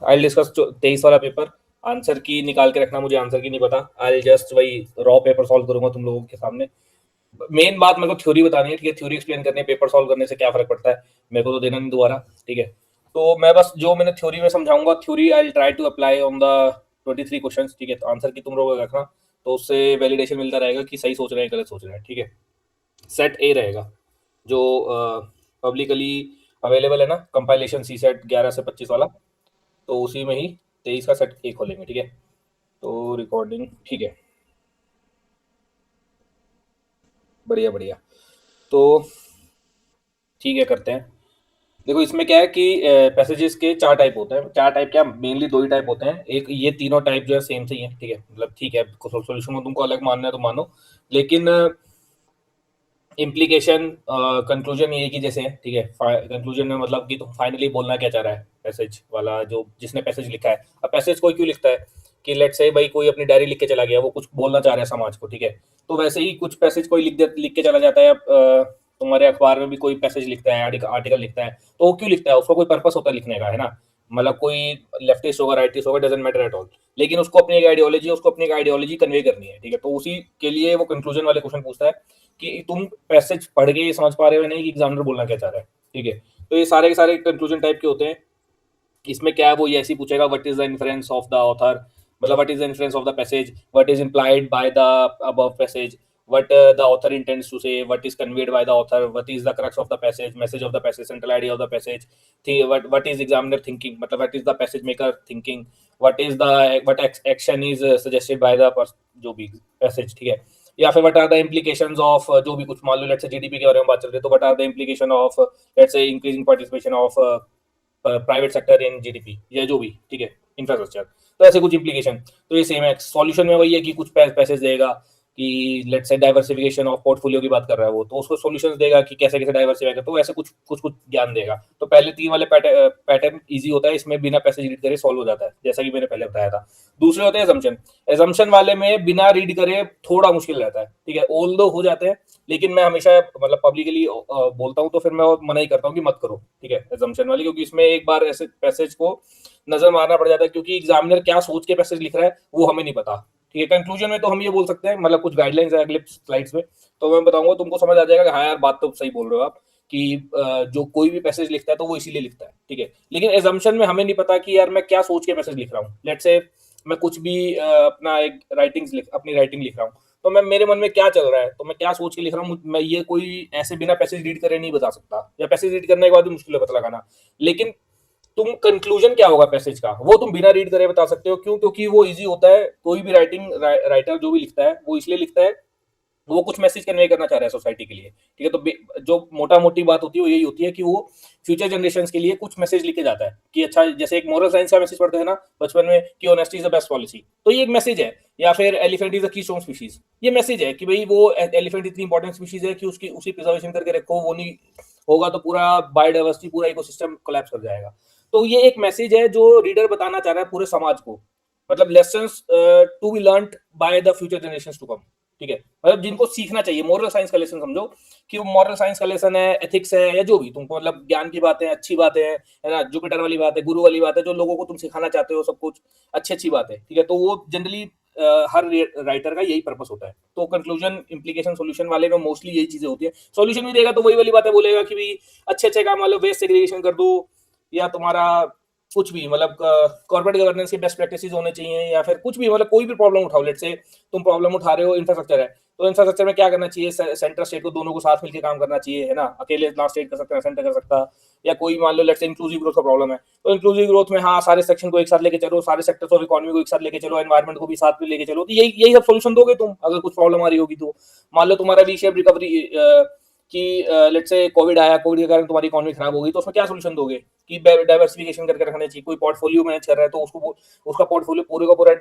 I discuss 23 वाला paper. Answer की निकाल के रखना, मुझे आंसर की नहीं पता। आई जस्ट वही रॉ पेपर सॉल्व करूंगा तुम लोगों के सामने। मेन बात मेरे को थ्योरी बतानी है, ठीक है, थ्योरी एक्सप्लेन करनी है, पेपर सॉल्व करने से क्या फर्क पड़ता है मेरे को तो देना नहीं दोबारा, ठीक है। तो मैं बस जो मैंने थ्योरी में समझाऊंगा, theory I try to apply on the 23 questions, ठीक है। तो आंसर की तुम लोग रखना, तो उससे वैलिडेशन मिलता रहेगा कि सही सोच रहे हैं गलत सोच रहे हैं, ठीक है। सेट ए रहेगा जो पब्लिकली अवेलेबल है ना, कंपाइलेशन सी सेट 11 से 25 वाला, तो उसी में ही 23 का सेट ए खोलेंगे, ठीक है। तो रिकॉर्डिंग, ठीक है, बढ़िया बढ़िया। तो ठीक है, करते हैं। देखो इसमें क्या है कि पैसेजेस के 4 टाइप होते हैं। 4 टाइप क्या, मेनली 2 ही टाइप होते हैं। एक ये तीनों टाइप जो है सेम से ही है, ठीक है, मतलब ठीक है, सोल्यूशन को तुमको अलग मानना है तो मानो, लेकिन इम्प्लीकेशन कंक्लूजन ये की जैसे है, ठीक है। कंक्लूजन में मतलब कि तुम फाइनली बोलना क्या चाह रहा है, पैसेज वाला जो जिसने पैसेज लिखा है। अब पैसेज कोई क्यों लिखता है कि लेट से भाई कोई अपनी डायरी लिख के चला गया, वो कुछ बोलना चाह रहा है समाज को, ठीक है। तो वैसे ही कुछ पैसेज कोई लिख के चला जाता है। अब तुम्हारे अखबार में भी कोई पैसेज लिखता है, आर्टिकल लिखता है, तो वो क्यों लिखता है, उसका कोई पर्पस होता है लिखने का, है ना। मतलब कोई लेफ्टिस्ट होगा, राइटिस्ट होगा, डजेंट मैटर एट ऑल, लेकिन उसको अपनी एक आइडियोलॉजी, उसको अपनी एक आइडियोलॉजी कन्वे करनी है, ठीक है। तो उसी के लिए वो कंक्लूजन वाले क्वेश्चन पूछता है कि तुम पैसेज पढ़ के ये समझ पा रहे हो नहीं कि एग्जामिनर बोलना क्या चाह रहा है, ठीक है। तो ये सारे के सारे कंक्लूजन टाइप के होते हैं। इसमें क्या है, वो ये ऐसे ही पूछेगा what is the influence of the author, मतलब what is the influence of the passage, what is implied by the above passage, what the author intends to say, what is conveyed by the author, what is the crux of the passage, message of the passage, central idea of the passage, what is examiner thinking, मतलब what is the passage maker thinking, what action is suggested by the जो भी passage, ठीक है। या फिर what are the implications of जो भी कुछ, मान लो लेट्स से जीडीपी के बारे में बात चल रही है, तो what are the implication of let's say increasing participation of private sector in GDP, या जो भी, ठीक है, इंफ्रास्ट्रक्चर। तो ऐसे कुछ इंप्लीकेशन। तो ये सेम है, सॉल्यूशन में वही है कि कुछ पैसेज देगा कि let's say diversification of portfolio की बात कर रहा है वो, तो उसको सॉल्यूशंस देगा कि कैसे कैसे डाइवर्सिफाई कर, तो ऐसे कुछ कुछ कुछ ज्ञान देगा। तो पहले 3 वाले पैटर्न इजी होता है, इसमें बिना पैसेज रीड करे सॉल्व हो जाता है, जैसा कि मैंने पहले बताया था। दूसरे होते हैं एजम्पशन। एजम्पशन वाले में बिना रीड करे थोड़ा मुश्किल रहता है, ठीक है, ऑल दो हो जाते हैं, लेकिन मैं हमेशा मतलब पब्लिकली बोलता हूँ, तो फिर मैं मना ही करता हूँ कि मत करो, ठीक है, एजम्पशन वाली, क्योंकि इसमें एक बार ऐसे पैसेज को नजर मारना पड़ जाता है, क्योंकि एग्जामिनर क्या सोच के पैसेज लिख रहा है वो हमें नहीं पता, ठीक है। कंक्लूजन में तो हम ये बोल सकते हैं, मतलब कुछ गाइडलाइंस है अगले स्लाइड्स में, तो मैं बताऊंगा, तुमको समझ आ जाएगा कि हाँ यार बात तो सही बोल रहे हो आप, कि जो कोई भी पैसेज लिखता है तो वो इसीलिए लिखता है, ठीक है। लेकिन एजम्पशन में हमें नहीं पता कि यार मैं क्या सोच के पैसेज लिख रहा हूँ। लेट्स से मैं कुछ भी अपना एक अपनी राइटिंग लिख रहा हूँ, तो मैं मेरे मन में क्या चल रहा है, तो मैं क्या सोच के लिख रहा हूँ, मैं ये कोई ऐसे बिना पैसेज रीड करे नहीं बता सकता, या पैसेज रीड करने के बाद भी मुश्किल है पता लगाना। लेकिन तुम कंक्लूजन क्या होगा पैसेज का, वो तुम बिना रीड करे बता सकते हो। क्यों? क्योंकि वो इजी होता है। कोई भी राइटर जो भी लिखता है वो इसलिए लिखता है, वो कुछ मैसेज कन्वे करना चाह रहा है सोसाइटी के लिए, ठीक है। तो जो मोटा मोटी बात होती है वो यही होती है कि वो फ्यूचर जनरेशन के लिए कुछ मैसेज लिखे जाता है कि अच्छा, जैसे एक मोरल साइंस का मैसेज पढ़ते हैं ना बचपन में कि honesty is the best policy, तो ये एक मैसेज है। या फिर elephant is the keystone species, ये मैसेज है कि भाई वो एलिफेंट इतनी इंपॉर्टेंट स्पीशीज है कि उसकी उसी प्रिजर्वेशन करके रखो, वो नहीं होगा तो पूरा बायोडाइवर्सिटी, पूरा इकोसिस्टम कोलैप्स कर जाएगा। तो ये एक मैसेज है जो रीडर बताना चाह रहा है पूरे समाज को, मतलब lessons to be learned by the future generations to come, ठीक है। मतलब जिनको सीखना चाहिए, मोरल साइंस का लेसन समझो कि वो मॉरल साइंस का लेसन है, एथिक्स है, या जो भी तुमको मतलब ज्ञान की बातें, अच्छी बातें हैं, है ना, जुपिटर वाली बात है, गुरु वाली बात है, जो लोगों को तुम सिखाना चाहते हो, सब कुछ अच्छी अच्छी बात है, ठीक है। तो वो जनरली हर राइटर का यही पर्पस होता है। तो कंक्लूजन, इम्प्लीकेशन, सॉल्यूशन वाले में मोस्टली यही चीजें होती है। सॉल्यूशन भी देगा तो वही वाली बातें बोलेगा कि भाई अच्छे अच्छे काम, मतलब वेस्ट सेग्रीगेशन कर दो, या तुम्हारा कुछ भी, मतलब कॉर्पोरेट गवर्नेंस के बेस्ट प्रैक्टिसेस होने चाहिए, या फिर कुछ भी, मतलब कोई भी प्रॉब्लम उठाओ। लेट से तुम प्रॉब्लम उठा रहे हो इंफ्रास्ट्रक्चर है, तो इंफ्रास्ट्रक्चर में क्या करना चाहिए, सेंटर स्टेट को दोनों को साथ मिलकर काम करना चाहिए, है ना, अकेले ना स्टेट कर सकता है सेंटर कर सकता। या कोई मान लो लेट से इंक्लूसिव ग्रोथ का प्रॉब्लम है, तो इंक्लूसिव ग्रोथ में हाँ सारे सेक्शन को एक साथ लेके चलो, सारे सेक्टर्स ऑफ इकोनॉमी को एक साथ लेके चलो, एनवायरमेंट को भी साथ में लेके चलो, तो यही यही सब सोल्यूशन दोगे तुम अगर कुछ प्रॉब्लम आ रही होगी तो। मान लो तुम्हारा वी शेप रिकवरी कि लेट्स से कोविड आया, कोविड के कारण तुम्हारी इकोनॉमी खराब हो गई, तो उसमें क्या सोल्यूशन दोगे कि डाइवर्सिफिकेशन करके रखना चाहिए। कोई पोर्टफोलियो मैनेज कर रहा है तो उसको, उसका पोर्टफोलियो पूरे का पूरा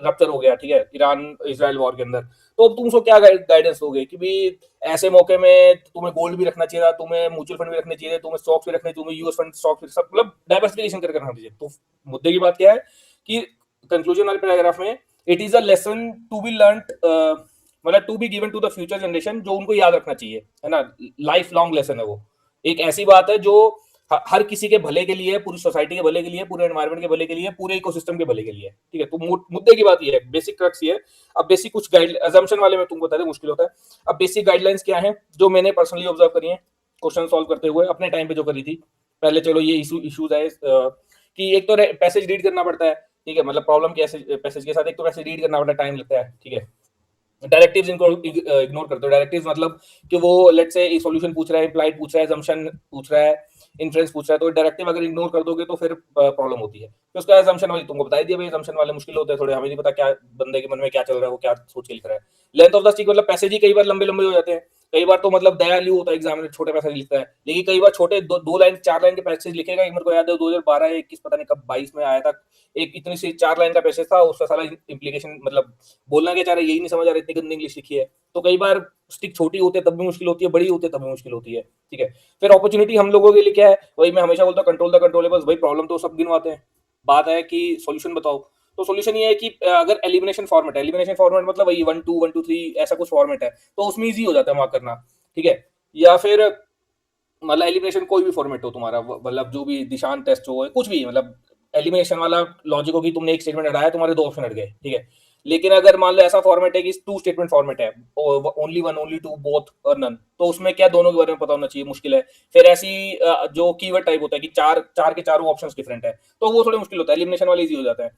रप्चर हो गया, ठीक है, ईरान इजराइल वॉर के अंदर, तो अब तुम उसको क्या गाइडेंस दोगे कि भाई ऐसे मौके में तुम्हें गोल्ड भी रखना चाहिए था, तुम्हें म्यूचुअल फंड भी रखने चाहिए, तुम्हें स्टॉक्स भी रखने चाहिए, तुम्हें यूएस फंड स्टॉक्स भी, सब मतलब डाइवर्सिफिकेशन करके रखना चाहिए। तो मुद्दे की बात क्या है कि कंक्लूजन वाले पैराग्राफ में it is a lesson to be learn, मतलब to be given to the future generation, जो उनको याद रखना चाहिए, है ना, लाइफ लॉन्ग लेसन है वो। एक ऐसी बात है जो हर किसी के भले के लिए, पूरी सोसाइटी के भले के लिए, पूरे एनवायरनमेंट के भले के लिए, पूरे इकोसिस्टम के भले के लिए, ठीक है। तो मुद्दे की बात ये है, बेसिक क्रक्स ये है। अब बेसिक कुछ गाइड अजम्पशन वाले में तुमको बता दे मुश्किल होता है। अब बेसिक गाइडलाइंस क्या है जो मैंने पर्सनली ऑब्जर्व करी है क्वेश्चन सॉल्व करते हुए अपने टाइम पे जो करी थी। पहले चलो ये इशूज है कि एक तो पैसेज रीड करना पड़ता है, ठीक है। मतलब प्रॉब्लम के पैसेज के साथ एक तो पैसेज रीड करना पड़ता है, टाइम लगता है, ठीक है। डायरेक्टिव्स इनको इग्नोर करते हो। डायरेक्टिव्स मतलब कि वो लेट्स से सॉल्यूशन पूछ रहा है, इम्प्लाइड पूछ रहा है, assumption पूछ रहा है, इन्फ्रेंस पूछ रहा है, तो डायरेक्टिव अगर इग्नोर कर दोगे तो फिर प्रॉब्लम होती है। तो उसका assumption वाली तुमको बता दिया भाई, assumption वाले मुश्किल होते हैं थोड़े, हमें नहीं पता क्या बंदे के मन में क्या चल रहा है, वो क्या सोच के लिख रहा है। लेंथ ऑफ द स्टिक मतलब पैसेज ही कई बार लंबे लंबे हो जाते हैं। कई बार तो मतलब दयालु होता है एग्जाम में, छोटे पैसेज लिखता है, लेकिन कई बार छोटे दो लाइन 4 लाइन के पैसेज लिखेगा। मेरे को याद है 2012 या 21 पता नहीं कब 22 में आया था, एक इतनी सी 4 लाइन का पैसेज था, उसका सारा इम्प्लीकेशन मतलब बोलना क्या चाह रहा है यही नहीं समझ आ रहा, इतनी गंदी इंग्लिश लिखी है। तो कई बार स्टिक छोटी होती है तब भी मुश्किल होती है, बड़ी होती है तब भी मुश्किल होती है, ठीक है। फिर अपॉर्चुनिटी हम लोगों के लिए क्या है, वही मैं हमेशा बोलता हूँ, कंट्रोल द कंट्रोलेबल्स। भाई प्रॉब्लम तो सब गिनवाते हैं, बात है कि सॉल्यूशन बताओ। तो सॉल्यूशन ये है कि अगर एलिमिनेशन फॉर्मेट है, एलिमिनेशन फॉर्मेट मतलब वही 1 2 1 2 3 ऐसा कुछ फॉर्मेट है, तो उसमें इजी हो जाता है मार्क करना, ठीक है। या फिर मतलब एलिमिनेशन कोई भी फॉर्मेट हो तुम्हारा, मतलब जो भी दिशांत टेस्ट हो, कुछ भी, मतलब एलिमिनेशन वाला लॉजिक हो कि तुमने एक स्टेटमेंट हटाया, तुम्हारे 2 ऑप्शन हट गए, ठीक है। लेकिन अगर मान लो ऐसा फॉर्मेट है कि 2 स्टेटमेंट फॉर्मेट है, ओनली 1 ओनली 2 बोथ और नन, तो उसमें क्या दोनों के बारे में पता होना चाहिए, मुश्किल है। फिर ऐसी जो कीवर्ड टाइप होता है कि चार चार के चारों ऑप्शंस डिफरेंट है, तो वो थोड़ा मुश्किल होता है। एलिमिनेशन वाले इजी हो जाता है।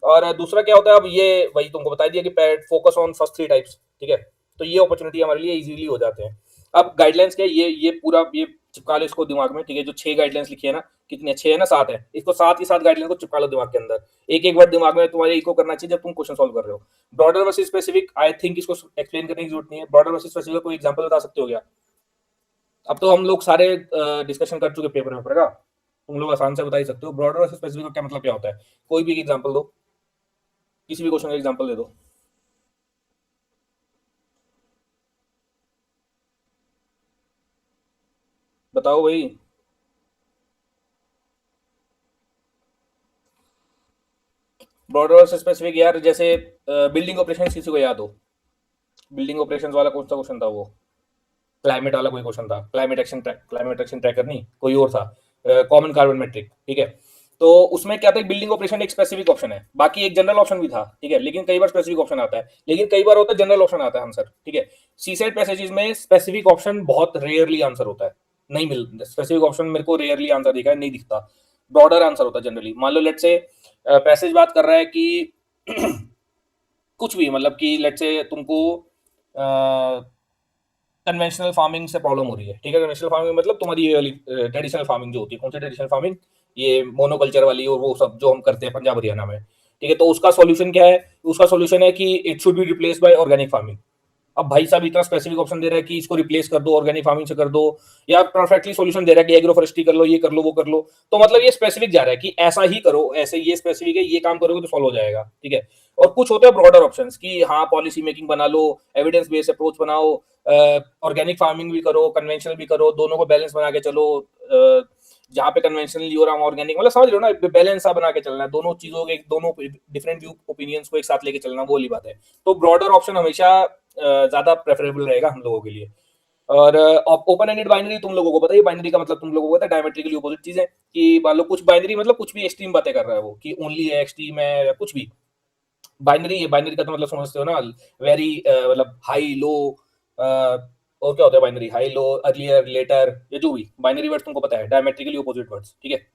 और दूसरा क्या होता है, अब ये वही तुमको बता दिया कि फोकस ऑन फर्स्ट 3 टाइप्स, ठीक है। तो ये अपॉर्चुनिटी हमारे लिए इजीली हो जाते हैं। अब गाइडलाइंस क्या है, ये पूरा ये चिपका लो इसको दिमाग में, ठीक है। जो 6 गाइडलाइंस लिखी है ना, कितनी अच्छी है ना, 7 है, इसको 7 ही 7 गाइडलाइंस को चिपका लो दिमाग के अंदर। एक एक वर्ड दिमाग में तुम्हारे इको करना चाहिए जब तुम क्वेश्चन सॉल्व कर रहे हो। Broader versus specific, I think इसको एक्सप्लेन करने की जरूरत नहीं है। ब्रॉडर वर्सेस स्पेसिफिक कोई एग्जांपल बता सकते हो क्या? अब तो हम लोग सारे डिस्कशन कर चुके पेपर में पड़ेगा, तुम लोग आसान से बता ही सकते हो ब्रॉडर वर्सेस स्पेसिफिक का क्या मतलब, क्या होता है। कोई भी एक एग्जांपल दो, किसी भी क्वेश्चन का एग्जांपल दे दो। बताओ भाई। ब्रॉडर वर्सेस स्पेसिफिक यार, जैसे बिल्डिंग ऑपरेशन किसी को याद हो, बिल्डिंग ऑपरेशंस वाला कौन सा क्वेश्चन था वो? क्लाइमेट वाला कोई क्वेश्चन था, क्लाइमेट एक्शन ट्रैकर नहीं, कोई और था, कॉमन कार्बन मेट्रिक, ठीक है। तो उसमें क्या था, बिल्डिंग ऑपरेशन एक स्पेसिफिक ऑप्शन है, बाकी एक जनरल ऑप्शन भी था, ठीक है। लेकिन कई बार स्पेसिफिक ऑप्शन आता है, लेकिन कई बार होता है जनरल ऑप्शन आता है आंसर, ठीक है। सी सेट पैसेजेस में स्पेसिफिक ऑप्शन बहुत रेयरली आंसर होता है, नहीं मिल स्पेसिफिक ऑप्शन मेरे को रेयरली आंसर दिखा है, नहीं दिखता। ब्रॉडर आंसर होता है जनरली। मान लो लेट से पैसेज बात कर रहा है कि कुछ भी, मतलब कि लेट से तुमको कन्वेंशनल फार्मिंग से प्रॉब्लम हो रही है, ठीक है। कन्वेंशनल फार्मिंग मतलब तुम्हारी ये वाली ट्रेडिशनल फार्मिंग जो होती है, कौन सी ट्रेडिशनल फार्मिंग, ये मोनोकल्चर वाली और वो सब जो हम करते हैं पंजाब हरियाणा में, ठीक है। तो उसका सॉल्यूशन क्या है? उसका सॉल्यूशन है कि it should be replace by organic farming. अब भाई साहब इतना स्पेसिफिक ऑप्शन दे रहा है कि इसको रिप्लेस कर दो, ऑर्गेनिक फार्मिंग से कर दो, या परफेक्टली सॉल्यूशन दे रहा है कि एग्रो फॉरेस्ट्री कर लो, ये कर लो, वो कर लो। तो मतलब ये स्पेसिफिक जा रहा है कि ऐसा ही करो, ऐसे ये स्पेसिफिक है, ये काम करोगे तो सॉल्व हो जाएगा, ठीक है। और कुछ होते हैं ब्रॉडर ऑप्शंस कि हाँ पॉलिसी मेकिंग बना लो, एविडेंस बेस्ड अप्रोच बनाओ, ऑर्गेनिक फार्मिंग भी करो, कन्वेंशनल भी करो, दोनों को बैलेंस बना के चलो। जहाँ पे कन्वेंशनली हो रहा हूँ ऑर्गेनिक, मतलब समझ लो ना, बैलेंस सा बना के चलना है, दोनों चीजों के, दोनों डिफरेंट व्यू ओपिनियंस को एक साथ लेके चलना, वो वाली बात है। तो ब्रॉडर ऑप्शन हमेशा ज्यादा प्रेफरेबल रहेगा हम लोगों के लिए। और ओपन एंडेड बाइनरी तुम लोगों को पता है, बाइनरी का मतलब तुम लोगों को पता है, डायमेट्रिकली अपोजिट चीज है कि मान लो कुछ बाइनरी मतलब कुछ भी एक्सट्रीम बातें कर रहा है वो, कि ओनली है, एक्सट्रीम है, या कुछ भी बाइनरी है। बाइनरी का तो मतलब समझते हो ना, वेरी मतलब हाई लो, और क्या होता है binary, high low, earlier, later, ये जो भी बाइनरी वर्ड्स तुमको पता है, डायमेट्रिकली अपोजिट वर्ड्स, ठीक है।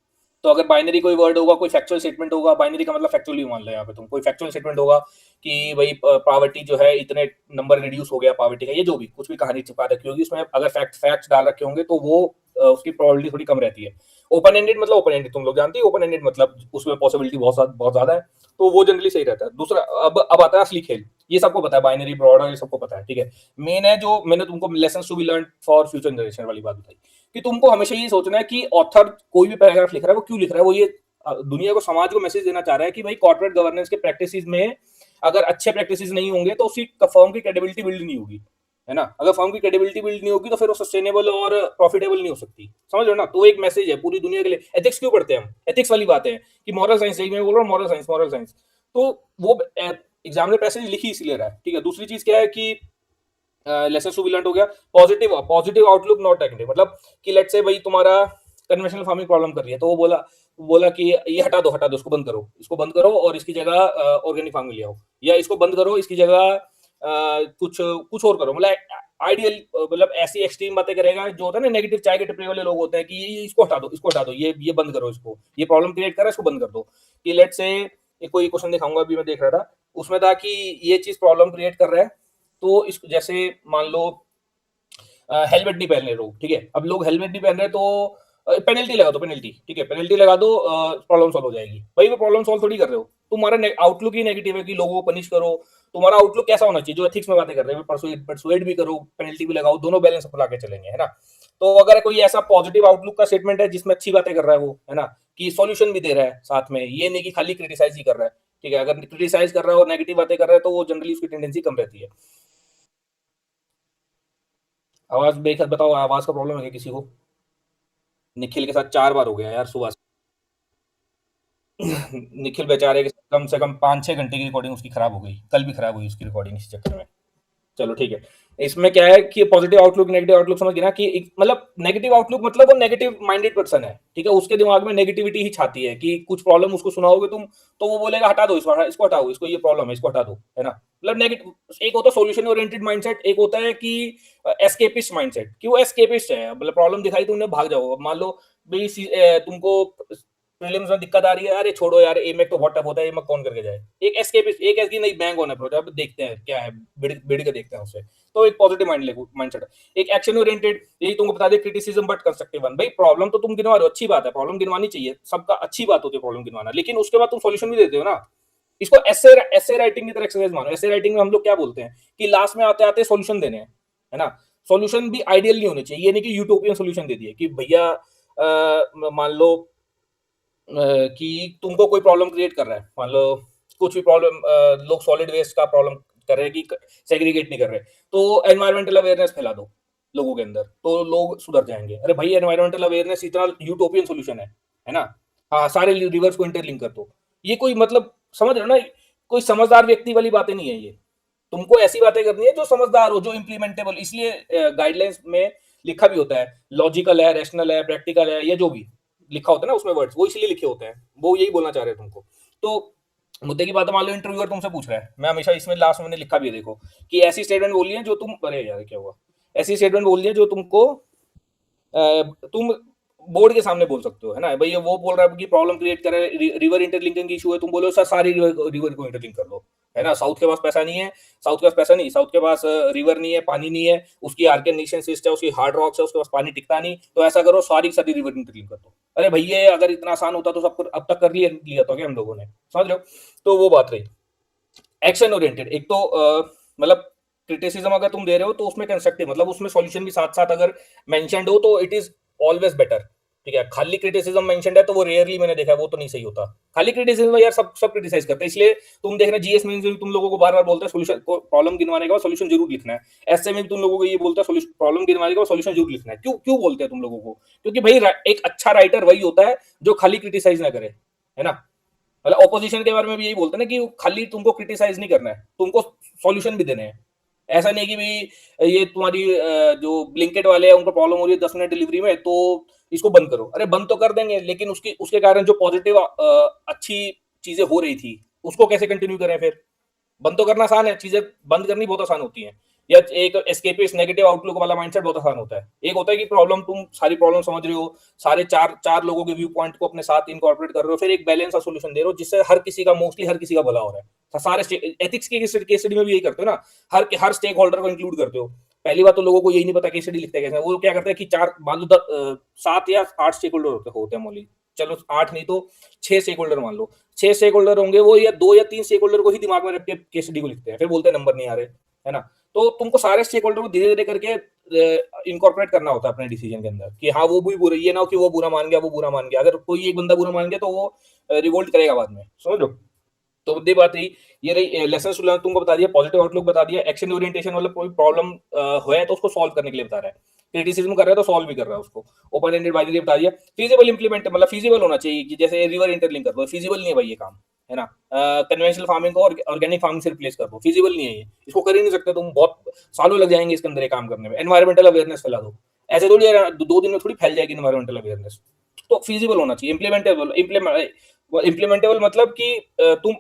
तो अगर बाइनरी कोई वर्ड होगा, कोई फैक्चुअल स्टेटमेंट होगा, बाइनरी का मतलब फैक्चुअल भी मान लो, यहाँ पे तुम कोई फैक्चुअल स्टेटमेंट होगा कि भाई पावर्टी जो है इतने नंबर रिड्यूस हो गया पावर्टी का, ये जो भी कुछ भी कहानी छिपा रखी होगी उसमें, अगर फैक्ट्स डाल रखे होंगे तो वो उसकी प्रोबेबिलिटी थोड़ी कम रहती है। ओपन एंडेड मतलब ओपन एंडेड तुम लोग जानते हो, ओपन एंडेड मतलब उसमें पॉसिबिलिटी बहुत ज्यादा है, तो वो जनरली सही रहता है। दूसरा अब आता है असली खेल, ये सबको पता है, बाइनरी ब्रॉडर ये सबको पता है, ठीक है। मेन है जो मैंने तुमको lesson to be learn for future generation वाली बात बताई, कि तुमको हमेशा ये सोचना है कि ऑथर कोई भी पैराग्राफ लिख रहा है वो क्यों लिख रहा है, वो ये दुनिया को, समाज को मैसेज देना चाह रहा है कि भाई कॉर्पोरेट गवर्नेंस के प्रैक्टिसेस में अगर अच्छे प्रैक्टिसेस नहीं होंगे तो उसकी फर्म की क्रेडिबिलिटी बिल्ड नहीं होगी, है ना। अगर फर्म की क्रेडिबिलिटी बिल्ड नहीं होगी तो फिर वो सस्टेनेबल और प्रॉफिटेबल नहीं हो सकती, समझ लो ना। तो एक मैसेज है पूरी दुनिया के लिए। एथिक्स क्यों पढ़ते हैं हम? एथिक्स वाली बात है कि मॉरल साइंस, मैं बोल रहा हूँ मॉरल साइंस, मॉरल साइंस। तो वो एग्जाम में पैसेज लिखी इसीलिए रहा है, ठीक है। दूसरी चीज क्या है कि लेसन टू बी लर्न हो गया, positive positive outlook not negative, मतलब कि लेट्स से भाई तुम्हारा कन्वेंशनल फार्मिंग प्रॉब्लम कर रही है, तो वो बोला कि ये हटा दो, इसको बंद करो और इसकी जगह ऑर्गेनिक फार्मिंग ले आओ, या इसको बंद करो, इसकी जगह कुछ कुछ और करो। मतलब आइडियल, मतलब ऐसी एक्सट्रीम बातें करेगा जो होता है ना, नेगेटिव चाय के टिप्पणी वाले लोग होते हैं कि इसको हटा दो, ये बंद करो, इसको, ये प्रॉब्लम क्रिएट कर रहा है, इसको बंद कर दो। कि लेट्स से कोई क्वेश्चन दिखाऊंगा, अभी मैं देख रहा था, उसमें था कि ये चीज प्रॉब्लम क्रिएट कर रहा है, तो इस जैसे मान लो हेलमेट नहीं पहन रहे लोग, ठीक है, अब लोग हेलमेट नहीं पहन रहे तो पेनल्टी लगा दो, पेनल्टी, ठीक है, पेनल्टी लगा दो, प्रॉब्लम सॉल्व हो जाएगी। भाई वो प्रॉब्लम सॉल्व थोड़ी कर रहे हो, तुम्हारा आउटलुक ही नेगेटिव है कि लोगों को पनिश करो। तुम्हारा आउटलुक कैसा होना चाहिए, जो एथिक्स में बातें कर रहे हैं, परसुएड भी करो, पेनल्टी भी लगाओ, दोनों बैलेंस अपना के चलेंगे, है ना। तो अगर कोई ऐसा पॉजिटिव आउटलुक का स्टेटमेंट है जिसमें अच्छी बातें कर रहा है वो, है ना, कि सॉल्यूशन भी दे रहा है साथ में, ये नहीं कि खाली क्रिटिसाइज ही कर रहा है, ठीक है। अगर क्रिटिसाइज कर रहा है और नेगेटिव बातें कर रहा है तो वो जनरली उसकी टेंडेंसी कम रहती है। आवाज बेखत बताओ, आवाज का प्रॉब्लम है क्या किसी को? निखिल के साथ 4 बार हो गया यार सुबह से। निखिल बेचारे के कम से कम 5-6 घंटे की रिकॉर्डिंग उसकी खराब हो गई, कल भी खराब हुई उसकी रिकॉर्डिंग इस चक्कर में। चलो ठीक है। इसमें क्या है कि पॉजिटिव आउटलुक नेगेटिव आउटलुक समझ गए ना, कि मतलब नेगेटिव आउटलुक मतलब वो नेगेटिव माइंडेड पर्सन है, ठीक है, उसके दिमाग में नेगेटिविटी ही छाती है कि कुछ प्रॉब्लम उसको सुनाओगे तुम तो वो बोलेगा हटा दो इसको हटाओ, इसको ये प्रॉब्लम है, इसको हटा दो, है ना। मतलब नेगेटिव, एक होता है सोल्यूशन ओरिएंटेड माइंडसेट, एक होता है कि एस्केपिस्ट माइंडसेट, कि वो एस्केपिस्ट है, मतलब प्रॉब्लम दिखाई तुमने भाग जाओ। मान लो भाई तुमको प्रीलिम्स में दिक्कत आ रही है, अरे छोड़ो यार, एमेक तो बहुत टफ होता है, एमेक कौन करके जाए। एक एस्केपिस्ट, एक ऐसी नहीं, बैंक ऑन अप्रोच, अब देखते हैं क्या है, बिड़ के देखते हैं उसे। तो एक पॉजिटिव माइंडसेट है। एक एक्शन ओरिएंटेड, यही तुमको बता दे, क्रिटिसिज्म बट कंस्ट्रक्टिव वन। भाई प्रॉब्लम तो तुम गिनवा रहे हो, अच्छी बात है, प्रॉब्लम गिनवानी चाहिए, सबका अच्छी बात होती है प्रॉब्लम गिनवाना, लेकिन उसके बाद तुम सॉल्यूशन भी देते हो ना। इसको एसे राइटिंग की तरह एक्सरसाइज मानो। एसे राइटिंग में हम लोग क्या बोलते हैं कि लास्ट में आते आते सॉल्यूशन देने हैं, है ना। सॉल्यूशन भी आइडियल नहीं होने चाहिए, ये नहीं कि यूटोपियन सॉल्यूशन दे दिए कि भैया मान लो कि तुमको कोई प्रॉब्लम क्रिएट कर रहा है, मान लो कुछ भी प्रॉब्लम, लोग सॉलिड वेस्ट का प्रॉब्लम कर रहे हैं कि सेग्रीगेट नहीं कर रहे, तो एनवायरमेंटल अवेयरनेस फैला दो लोगों के अंदर, तो लोग सुधर जाएंगे। अरे भाई एनवायरमेंटल अवेयरनेस इतना यूटोपियन सोल्यूशन है ना। हाँ, सारे रिवर्स को इंटरलिंक कर दो, ये कोई मतलब समझ रहे हो ना, कोई समझदार व्यक्ति वाली बातें नहीं है ये। तुमको ऐसी बातें करनी है जो समझदार हो, जो इम्प्लीमेंटेबल, इसलिए गाइडलाइंस में लिखा भी होता है, लॉजिकल है, रैशनल है, प्रैक्टिकल है, ये जो भी लिखा होता है ना उसमें वर्ड्स, वो इसलिए लिखे होते हैं, वो यही बोलना चाह रहे हैं तुमको। तो मुद्दे की बात है, मान लो इंटरव्यूअर तुमसे पूछ रहा है, मैं हमेशा इसमें लास्ट में मैंने लिखा भी है, देखो, कि ऐसी स्टेटमेंट बोली है जो तुम, अरे यार क्या हुआ, ऐसी स्टेटमेंट बोल दी है जो तुमको तुम बोर्ड के सामने बोल सकते हो, है ना। भाई वो बोल रहा है कि प्रॉब्लम क्रिएट कर रहा है, रिवर इंटरलिंकिंग की इशू है, तुम बोलो सर सारी रिवर को इंटरलिंक कर दो, है ना। साउथ के पास पैसा नहीं है, साउथ के पास रिवर नहीं है, पानी नहीं है, उसकी आर्गेनाइजेशन सिस्टम है, उसकी हार्ड रॉक्स है, उसके पास पानी टिकता नहीं, तो ऐसा करो सारी सारी रिवर इंटरलिंक कर दो। अरे भैया अगर इतना आसान होता तो सब अब तक कर लिया था क्या हम लोगों ने, समझ रहे हो। तो वो बात रही। एक्शन ओरिएंटेड, एक तो मतलब क्रिटिसिज्म अगर तुम दे रहे हो तो उसमें कंस्ट्रक्टिव, मतलब उसमें सॉल्यूशन भी साथ साथ अगर मेंशन्ड हो तो इट इज ऑलवेज बेटर, ठीक है। खाली क्रिटिसिज्म मेंशन्ड है तो वो रेयरली मैंने देखा है, वो तो नहीं सही होता। खाली क्रिटिसिज्म में यार सब क्रिटिसाइज करते हैं, इसलिए तुम देख रहे जीएस में तुम लोगों को बार बार बोलते हैं सोल्यूशन को, प्रॉब्लम गिनवाने के बाद सोल्यूशन जरूर लिखना है। ऐसे में भी तुम लोगों को ये बोलता है प्रॉब्लम गिनवाने के बाद सोल्यूशन जरूर लिखना है। क्यों क्यों बोलते हैं तुम लोगों को? क्योंकि भाई एक अच्छा राइटर वही होता है जो खाली क्रिटिसाइज ना करे, है ना। मतलब ऑपोजिशन के बारे में भी यही बोलते हैं ना कि खाली तुमको क्रिटिसाइज नहीं करना है, तुमको सॉल्यूशन भी देने हैं। ऐसा नहीं कि भाई ये तुम्हारी जो ब्लिंकेट वाले हैं उनको प्रॉब्लम हो रही है 10 मिनट डिलीवरी में तो इसको बंद करो। अरे बंद तो कर देंगे, लेकिन उसके कारण जो पॉजिटिव अच्छी चीजें हो रही थी उसको कैसे कंटिन्यू करें फिर? बंद तो करना आसान है, चीजें बंद करनी बहुत आसान होती है। या एक एस्केपिस्ट नेगेटिव आउटलुक वाला माइंडसेट बहुत आसान होता है। एक होता है कि प्रॉब्लम, तुम सारी प्रॉब्लम समझ रहे हो, सारे चार चार लोगों के व्यू पॉइंट को अपने साथ इनकॉर्पोरेट कर रहे हो, फिर एक बैलेंस का सोल्यूशन दे रहे हो जिससे हर किसी का, मोस्टली हर किसी का भला हो रहा है। तो सारे एथिक्स की केस स्टडी में भी यही करते हो ना, हर स्टेक होल्डर को इंक्लूड करते हो। पहली बात तो लोगों को यही नहीं पता केस स्टडी लिखते कैसे, वो क्या करते हैं कि चार, मान लो 7 या 8 स्टेक होल्डर होते हैं मौली, चलो 8 नहीं तो 6 स्टेक होल्डर मान लो, 6 स्टेक होल्डर होंगे, वो या 2 या 3 स्टेक होल्डर को ही दिमाग में रख के केस स्टडी को लिखते हैं, फिर बोलते हैं नंबर नहीं आ रहे, है ना। तो तुमको सारे स्टेक होल्डर को धीरे धीरे करके इनकॉर्पोरेट करना होता है अपने डिसीजन के अंदर, कि हाँ वो भी बुरा, ये ना हो कि वो बुरा मान गया, वो बुरा मान गया। अगर कोई एक बंदा बुरा मान गया तो वो रिवोल्ट करेगा बाद में, समझ लो। तो मुद्दे बात रही, ये रही लेसन टू लर्न, तुमको बता दिया, पॉजिटिव आउटलुक बता दिया, एक्शन ओरिएंटेशन मतलब कोई प्रॉब्लम है तो उसको सॉल्व करने के लिए बता रहा है, क्रिटिसिज्म कर रहा है तो सॉल्व भी कर रहा है उसको। ओपन एंडेड बाइनरी बता दिया। फिजिबल इंप्लीमेंट, मतलब फिजिबल होना चाहिए, कि जैसे रिवर इंटरलिंक कर दो, फिजिबल नहीं है भाई ये काम, है ना। कन्वेंशनल फार्मिंग को ऑर्गेनिक फार्मिंग से रिप्लेस कर दो, फिजिबल नहीं है ये, इसको कर ही नहीं सकते तुम, बहुत सालों लग जाएंगे इसके अंदर काम करने में। एनवायरमेंटल अवेयरनेस फैला दो, ऐसे थोड़ी 2 दिन में थोड़ी फैल जाएगी एनवायरमेंटल अवेयरनेस, तो feasible होना चाहिए, implementable मतलब कि तुम,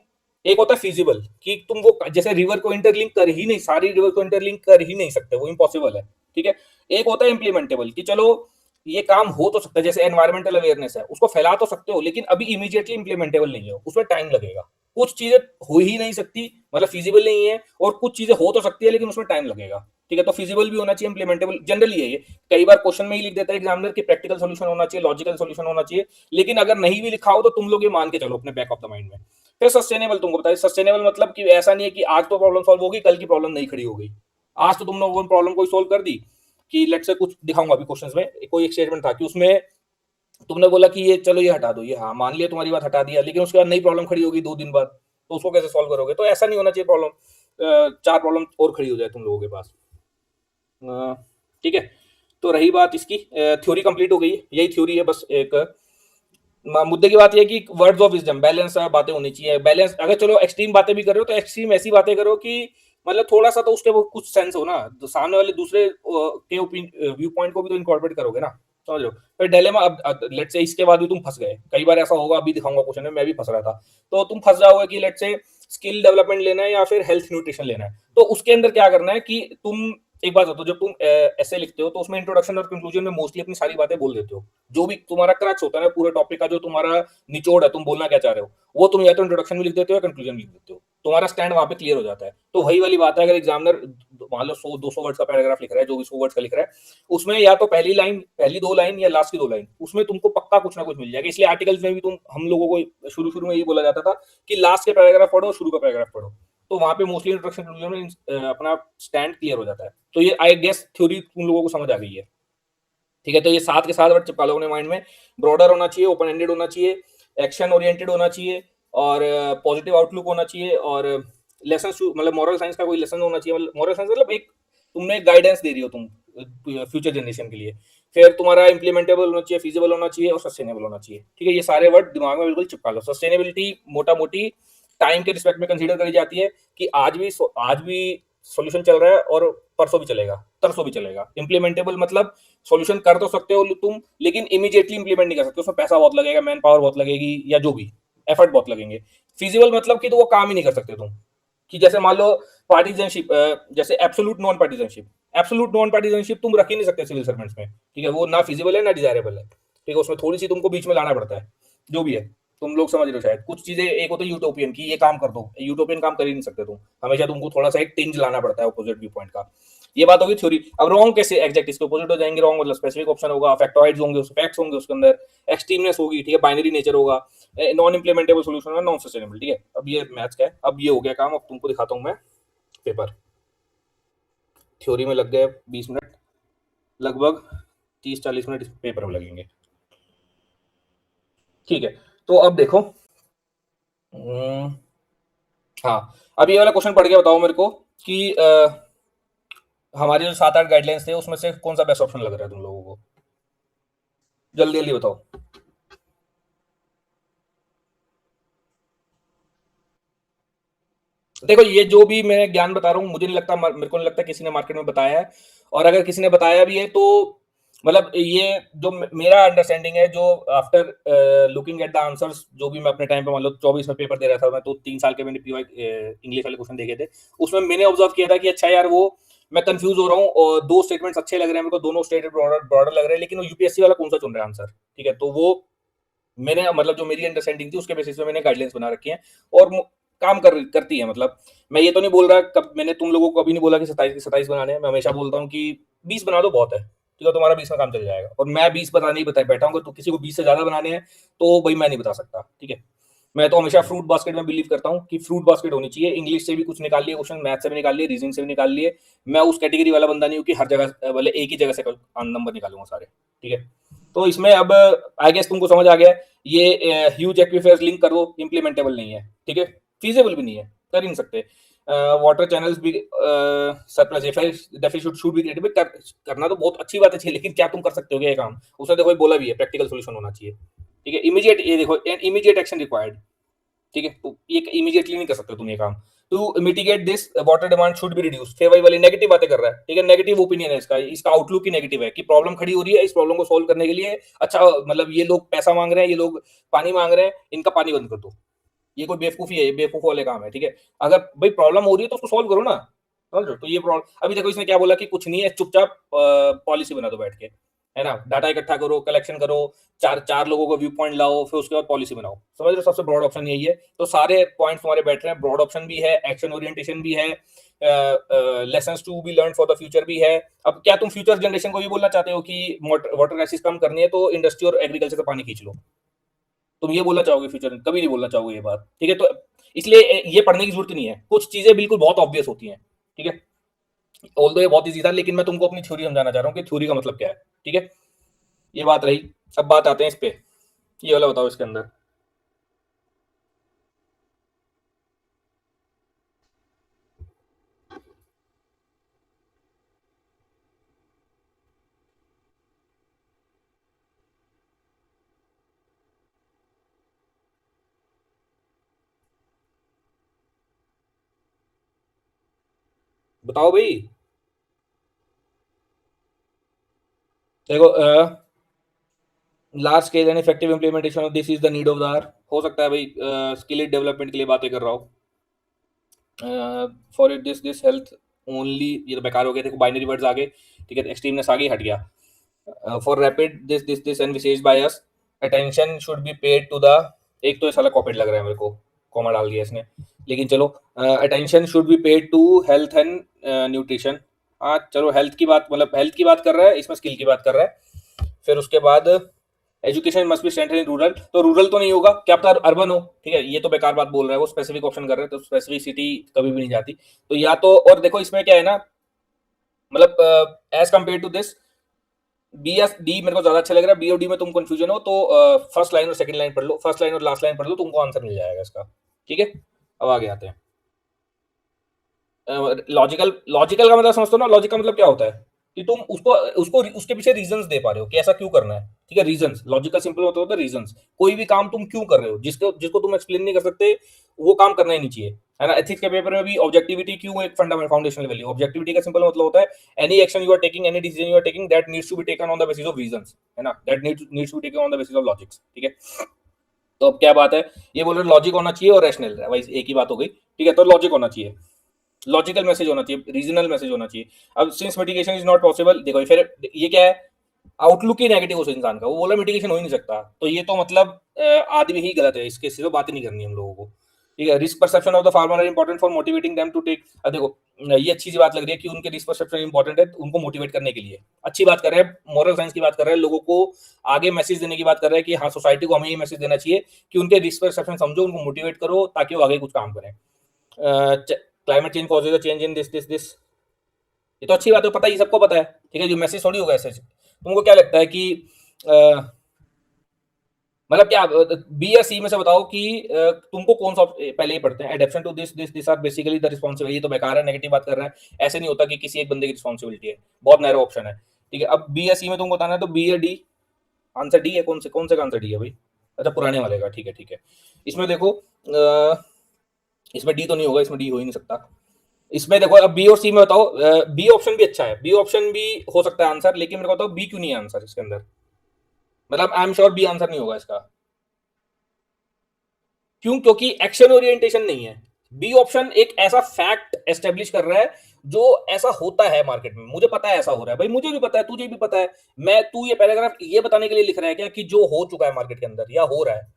एक होता है feasible कि तुम वो जैसे रिवर को इंटरलिंक कर ही नहीं, सारी रिवर को इंटरलिंक कर ही नहीं सकते, वो इम्पॉसिबल है, ठीक है। एक होता है इम्प्लीमेंटेबल कि चलो ये काम हो तो सकता है, जैसे एनवायरमेंटल अवेयरनेस है, उसको फैला तो सकते हो, लेकिन अभी इमीडिएटली इम्प्लीमेंटेबल नहीं है, उसमें टाइम लगेगा। कुछ चीजें हो ही नहीं सकती, मतलब फिजिबल नहीं है, और कुछ चीजें हो तो सकती है लेकिन उसमें टाइम लगेगा, ठीक है। तो फिजिबल भी होना चाहिए, इम्प्लीमेंटेबल जनरली है ये। कई बार क्वेश्चन में ही लिख देता है एग्जामिनर कि प्रैक्टिकल सोल्यूशन होना चाहिए, लॉजिकल सोल्यूशन होना चाहिए, लेकिन अगर नहीं भी लिखा हो तो तुम लोग ये मान के चलो अपने बैक ऑफ द माइंड में। फिर सस्टेनेबल, तुमको बताइए सस्टेनेबल मतलब कि ऐसा नहीं है कि आज तो प्रॉब्लम सॉल्व होगी, कल की प्रॉब्लम नहीं खड़ी हो गई। आज तो तुम लोगों ने प्रॉब्लम कोई सॉल्व कर दी, कि लेट से कुछ दिखाऊंगा अभी क्वेश्चंस में, कोई एक स्टेटमेंट था कि उसमें तुमने बोला कि ये चलो ये हटा दो, ये हाँ मान लिया तुम्हारी बात, हटा दिया, लेकिन उसके बाद नई प्रॉब्लम खड़ी होगी 2 दिन बाद, तो उसको कैसे सॉल्व करोगे? तो ऐसा नहीं होना चाहिए प्रॉब्लम 4 प्रॉब्लम और खड़ी हो जाए तुम लोगों के पास, ठीक है। तो रही बात इसकी, थ्योरी कंप्लीट हो गई, यही थ्योरी है बस। एक मुद्दे की बात यह है कि वर्ड्स ऑफ विजडम, बैलेंस बातें होनी चाहिए, बैलेंस। अगर चलो एक्सट्रीम बातें भी कर रहे हो तो एक्सट्रीम ऐसी बातें करो कि मतलब थोड़ा सा तो उसके वो कुछ सेंस हो ना, तो सामने वाले दूसरे के व्यू पॉइंट को भी तो इनकॉर्पोरेट करोगे ना, समझ लो। फिर डिलेमा, अब लेट से इसके बाद भी तुम फंस गए, कई बार ऐसा होगा, अभी दिखाऊंगा क्वेश्चन में, मैं भी फंस रहा था, तो तुम फंस जाओगे कि लेट से स्किल डेवलपमेंट लेना है या फिर हेल्थ न्यूट्रिशन लेना है, तो उसके अंदर क्या करना है कि तुम एक बात बताओ, जब तुम ऐसे लिखते हो तो उसमें इंट्रोडक्शन और कंक्लूजन में मोस्टली अपनी सारी बातें बोल देते हो, जो भी तुम्हारा क्रक्स होता है ना पूरे टॉपिक का, जो तुम्हारा निचोड़ है, तुम बोलना क्या चाह रहे हो, वो तुम या तो इंट्रोडक्शन में लिख देते हो या कंक्लूजन में लिख देते हो, तुम्हारा स्टैंड वहां पे क्लियर हो जाता है। तो वही वाली बात है, अगर एग्जामिनर मान लो 100-200 वर्ड्स का पैराग्राफ लिख रहा है, जो भी 100 वर्ड्स का लिख रहा है, उसमें या तो पहली लाइन, पहली 2 लाइन या लास्ट की 2 लाइन, उसमें तुमको पक्का कुछ ना कुछ मिल जाएगा। इसलिए आर्टिकल्स में भी तुम, हम लोगों को शुरू शुरू में यही बोला जाता था कि लास्ट के पैराग्राफ पढ़ो, शुरू का पैराग्राफ पढ़ो, तो वहां पे मोस्टली इंट्रोडक्शन कंक्लूजन में अपना स्टैंड क्लियर हो जाता है। तो ये आई गेस थ्योरी तुम लोगों को समझ आ गई है, ठीक है। तो ये साथ के साथ वर्ड चिपका लो अपने माइंड में, ब्रॉडर होना चाहिए, ओपन एंडेड होना चाहिए, एक्शन ओरिएंटेड होना चाहिए, और पॉजिटिव आउटलुक होना चाहिए, और लेसन, मतलब मॉरल साइंस का कोई लेसन होना चाहिए, मतलब मॉरल साइंस मतलब एक तुमने गाइडेंस दे रही हो तुम फ्यूचर जनरेशन के लिए। फिर तुम्हारा इंप्लीमेंटेबल होना चाहिए, फीजिबल होना चाहिए, और सस्टेनेबल होना चाहिए, ठीक है। ये सारे वर्ड दिमाग में बिल्कुल चिपका लो। सस्टेनेबिलिटी मोटा मोटी टाइम के रिस्पेक्ट में कंसीडर करी जाती है कि आज भी सॉल्यूशन चल रहा है और परसों भी चलेगा, तरसों भी चलेगा। इंप्लीमेंटेबल मतलब सॉल्यूशन कर तो सकते हो तुम, लेकिन इमीडिएटली इंप्लीमेंट नहीं कर सकते, उसमें पैसा बहुत लगेगा, मैन पावर बहुत लगेगी, या जो भी एफर्ट बहुत लगेंगे। फिजिबल मतलब कि तो वो काम ही नहीं कर सकते तुम, कि जैसे मान लो पार्टीजनशिप, जैसे एब्सोल्यूट नॉन पार्टीजनशिप तुम रख ही नहीं सकते सिविल सर्वेंट्स में, ठीक है। वो ना फिजिबल है ना डिजायरेबल है, ठीक है। उसमें थोड़ी सी तुमको बीच में लाना पड़ता है, जो भी है, तुम लोग समझ रहे हो शायद। कुछ चीजें, एक होता है यूटोपियन की ये काम कर दो, यूटोपियन काम कर ही नहीं सकते तुम, हमेशा तुमको थोड़ा सा एक टिंज लाना पड़ता है अपोजिट व्यू पॉइंट का। ये बात होगी थ्योरी। अब रॉन्ग कैसे, एग्जैक्ट इसके अपोजिट हो जाएंगे। रॉन्ग मतलब स्पेसिफिक ऑप्शन होगा, फैक्टॉइड्स होंगे, फैक्ट्स होंगे उसके अंदर, एक्सट्रीमनेस होगी, ठीक है, बाइनरी नेचर होगा, नॉन इंप्लीमेंटेबल सोल्यूशन होगा, नॉन सस्टेनेबल, ठीक है। अब ये मैथ्स का है, अब ये हो गया काम। अब तुमको दिखाता हूँ मैं पेपर। थ्योरी में लग गए 20 मिनट, लगभग 30-40 मिनट इस पेपर में लगेंगे, ठीक है। तो अब देखो, हाँ, अब ये वाला क्वेश्चन पढ़ के बताओ मेरे को कि हमारे जो 7-8 गाइडलाइंस थे उसमें से कौन सा बेस्ट ऑप्शन लग रहा है तुम लोगों को, जल्दी जल्दी बताओ। देखो, ये जो भी मैं ज्ञान बता रहा हूँ, मुझे नहीं लगता, मेरे को नहीं लगता किसी ने मार्केट में बताया है, और अगर किसी ने बताया भी है तो मतलब ये जो मेरा अंडरस्टैंडिंग है, जो after looking at the answers, जो भी मैं अपने टाइम पे मान लो 24 में पेपर दे रहा था मैं, तो 3 साल के मैंने पीवाई इंग्लिश वाले क्वेश्चन देखे थे, उसमें मैंने ऑब्जर्व किया था कि अच्छा यार, वो मैं कंफ्यूज हो रहा हूँ, और 2 स्टेटमेंट्स अच्छे लग रहे हैं मेरे को, दोनों स्टेटमेंट ब्रॉडर ब्रॉडर लग रहे हैं, लेकिन वो यूपीएससी वाला कौन सा चुन रहा है आंसर, ठीक है। तो वो मैंने, मतलब जो मेरी अंडरस्टैंडिंग थी उसके बेसिस पे मैंने गाइडलाइंस बना रखी है, और काम करती है। मतलब मैं ये तो नहीं बोल रहा, कब मैंने तुम लोगों को कभी नहीं बोला कि 27 बनाने हैं, मैं हमेशा बोलता हूँ कि 20 बना दो बहुत है, ठीक है, तुम्हारा 20 में काम चल जाएगा। और मैं 20 बताने ही बैठा हूँ, तो किसी को 20 से ज्यादा बनाने हैं तो भाई मैं नहीं बता सकता, ठीक है। मैं तो हमेशा फ्रूट बास्केट में बिलीव करता हूँ कि फ्रूट बास्केट होनी चाहिए। इंग्लिश से भी कुछ निकाल लिए क्वेश्चन, मैथ से भी निकाल लिए, रीजनिंग से भी निकाल लिए। मैं उस कैटेगरी वाला बंदा नहीं हूँ कि हर जगह वाले एक ही जगह से नंबर निकालूंगा सारे, ठीक है। तो इसमें अब आई गेस तुमको समझ आ गया, ये ह्यूज एक्वीफर्स लिंक कर दो, इंप्लीमेंटेबल नहीं है, ठीक है, फीजिबल भी नहीं है, कर ही नहीं सकते। वाटर चैनल्स भी surplus deficit should be created, करना तो बहुत अच्छी बात है, लेकिन क्या तुम कर सकते हो ये काम? उसने देखो बोला भी है प्रैक्टिकल सॉल्यूशन होना चाहिए, ठीक है। इमीडिएट, ये देखो, इमीडिएट एक्शन रिक्वायर्ड, ठीक है। तो ये इमीडिएटली नहीं कर सकते तुम ये काम, to mitigate this water demand should be reduce. फिर वही वाली नेगेटिव बातें कर रहा है, ठीक है, नेगेटिव ओपिनियन है इसका, इसका आउटलुक ही नेगेटिव है कि प्रॉब्लम खड़ी हो रही है, इस प्रॉब्लम को सोल्व करने के लिए अच्छा मतलब ये लोग पैसा मांग रहे हैं, ये लोग पानी मांग रहे हैं, इनका पानी बंद कर दो। ये कोई बेवकूफी है, ये बेवकूफ वाले काम है, ठीक है। अगर भाई प्रॉब्लम हो रही है तो उसको सोल्व करो ना, समझ लो। तो ये प्रॉब्लम अभी देखो इसने क्या बोला कि कुछ नहीं है, चुपचाप पॉलिसी बना दो बैठ के, है ना, डाटा इकट्ठा करो, कलेक्शन करो, चार चार लोगों को व्यू पॉइंट लाओ, फिर उसके बाद पॉलिसी बनाओ। समझ रहे हो, सबसे ब्रॉड ऑप्शन यही है। तो सारे पॉइंट्स हमारे बैठ रहे हैं, ब्रॉड ऑप्शन भी है, एक्शन ओरिएंटेशन भी है, lessons to be learn for the future भी है। अब क्या तुम फ्यूचर जनरेशन को भी बोलना चाहते हो कि वाटर क्राइसिस कम करनी है तो इंडस्ट्री और एग्रीकल्चर से पानी खींच लो? तुम ये बोलना चाहोगे फ्यूचर? कभी नहीं बोलना चाहोगे ये बात, ठीक है। तो इसलिए ये पढ़ने की जरूरत नहीं है, कुछ चीजें बिल्कुल बहुत ऑब्वियस होती हैं, ठीक है। ऑल्दो ये बहुत इजी था, लेकिन मैं तुमको अपनी थ्योरी समझाना चाह रहा हूँ कि थ्योरी का मतलब क्या है, ठीक है। ये बात रही। अब बात आते हैं इस पे, ये वाला बताओ इसके अंदर। बताओ भाई। देखो large scale and effective implementation of this is the need of the hour. हो सकता है भाई स्किल डेवलपमेंट के लिए बातें कर रहा हूँ। For it this health only, ये तो बेकार हो गया, देखो बाइनरी वर्ड्स आ गए, ठीक है, एक्सट्रीमनेस आ गई, हट गया। फॉर रैपिड दिस एंड विशेष बायस attention should be paid to the, एक तो ये साला कॉपीड लग रहा है मेरे को, कॉमा डाल दिया इसने, लेकिन चलो, attention should be paid to health and nutrition. हाँ चलो, हेल्थ की बात, मतलब हेल्थ की बात कर रहा है, इसमें स्किल की बात कर रहा है। फिर उसके बाद education must be centre in rural, तो रूरल तो नहीं होगा, क्या पता अर्बन हो, ठीक है, ये तो बेकार बात बोल रहा है, वो स्पेसिफिक ऑप्शन कर रहे हैं, तो स्पेसिफिसिटी कभी भी नहीं जाती। तो या तो, और देखो इसमें क्या है ना, मतलब as compare to this, B या डी मेरे को ज्यादा अच्छा लग रहा है। बी और डी में तुम कंफ्यूजन हो तो फर्स्ट लाइन और सेकंड लाइन पढ़ लो, फर्स्ट लाइन और लास्ट लाइन पढ़ लो, तुमको आंसर मिल जाएगा इसका, ठीक है। अब आगे आते हैं। लॉजिकल, लॉजिकल का मतलब समझते हो ना, लॉजिक का मतलब क्या होता है कि तुम उसको उसको उसके पीछे रीजंस दे पा रहे हो कि ऐसा क्यों करना है, ठीक है, रीजंस। लॉजिकल सिंपल होता है रीजंस, कोई भी काम तुम क्यों कर रहे हो, जिसको जिसको तुम एक्सप्लेन नहीं कर सकते, वो काम करना ही नहीं चाहिए, है ना। एथिक्स के पेपर में भी ऑब्जेक्टिविटी क्यों एक फंडामेंटल फाउंडेशनल वैल्यू, ऑब्जेक्टिविटी का सिंपल मतलब होता है any action you are taking, any decision you are taking, that needs to be taken on the basis of reasons, है ना, that needs to be taken on the basis of logics, ठीक है। तो अब क्या बात है, ये बोल रहे लॉजिक होना चाहिए और रैशनल, भाई एक ही बात हो गई, ठीक है। तो लॉजिक होना चाहिए, लॉजिकल मैसेज होना चाहिए, रीजनल मैसेज होना चाहिए। अब since mitigation is not possible, देखो फिर ये क्या है, आउटलुक ही नेगेटिव उस इंसान का, वो बोला मिटिगेशन हो ही नहीं सकता, तो ये तो मतलब आदमी ही गलत है, इसके सिर्फ बात ही नहीं करनी हम लोगों को, ठीक है। Risk perception of the farmer are important for motivating them to take. अब देखो ये अच्छी सी बात लग रही है कि उनके रिस्क परसेप्शन इंपॉर्टेंट है उनको मोटिवेट करने के लिए, अच्छी बात कर रहे हैं, मॉरल साइंस की बात कर रहे हैं, लोगों को आगे मैसेज देने की बात कर रहे हैं कि हाँ सोसाइटी को हमें ये मैसेज देना चाहिए कि उनके रिस्क परसेप्शन समझो, उनको मोटिवेट करो ताकि वो आगे कुछ काम करें। Climate change causes change in this, ये तो अच्छी बात है, पता ही सबको पता है, ठीक है, जो मैसेज थोड़ी होगा ऐसे। तुमको क्या लगता है कि मतलब क्या बी या सी में से बताओ कि तुमको कौन सा पहले ही पढ़ते हैं, adaption to this are basically the responsibility, ये तो बेकार है, नेगेटिव बात कर रहा है, ऐसे नहीं होता कि किसी एक बंदे की रिस्पॉन्सिबिलिटी है, बहुत नैरो ऑप्शन है, ठीक है। अब बी या सी में तुमको बताना है, तो बी या डी, आंसर डी है, कौन से का आंसर डी है भाई? अच्छा पुराने वाले का, ठीक है ठीक है। इसमें देखो इसमें डी तो नहीं होगा, इसमें डी हो ही नहीं सकता। इसमें देखो अब बी और सी में बताओ, बी ऑप्शन भी अच्छा है, बी ऑप्शन भी हो सकता है आंसर, लेकिन मेरे को बताओ बी क्यों नहीं है आंसर इसके अंदर, मतलब I am sure be answer नहीं होगा इसका, क्यों? क्योंकि एक्शन ओरिएंटेशन नहीं है। बी ऑप्शन एक ऐसा फैक्ट एस्टेब्लिश कर रहा है जो ऐसा होता है मार्केट में, मुझे पता है ऐसा हो रहा है भाई, मुझे भी पता है, तुझे भी पता है, मैं तू ये पैराग्राफ ये बताने के लिए लिख रहा है क्या कि जो हो चुका है मार्केट के अंदर या हो रहा है?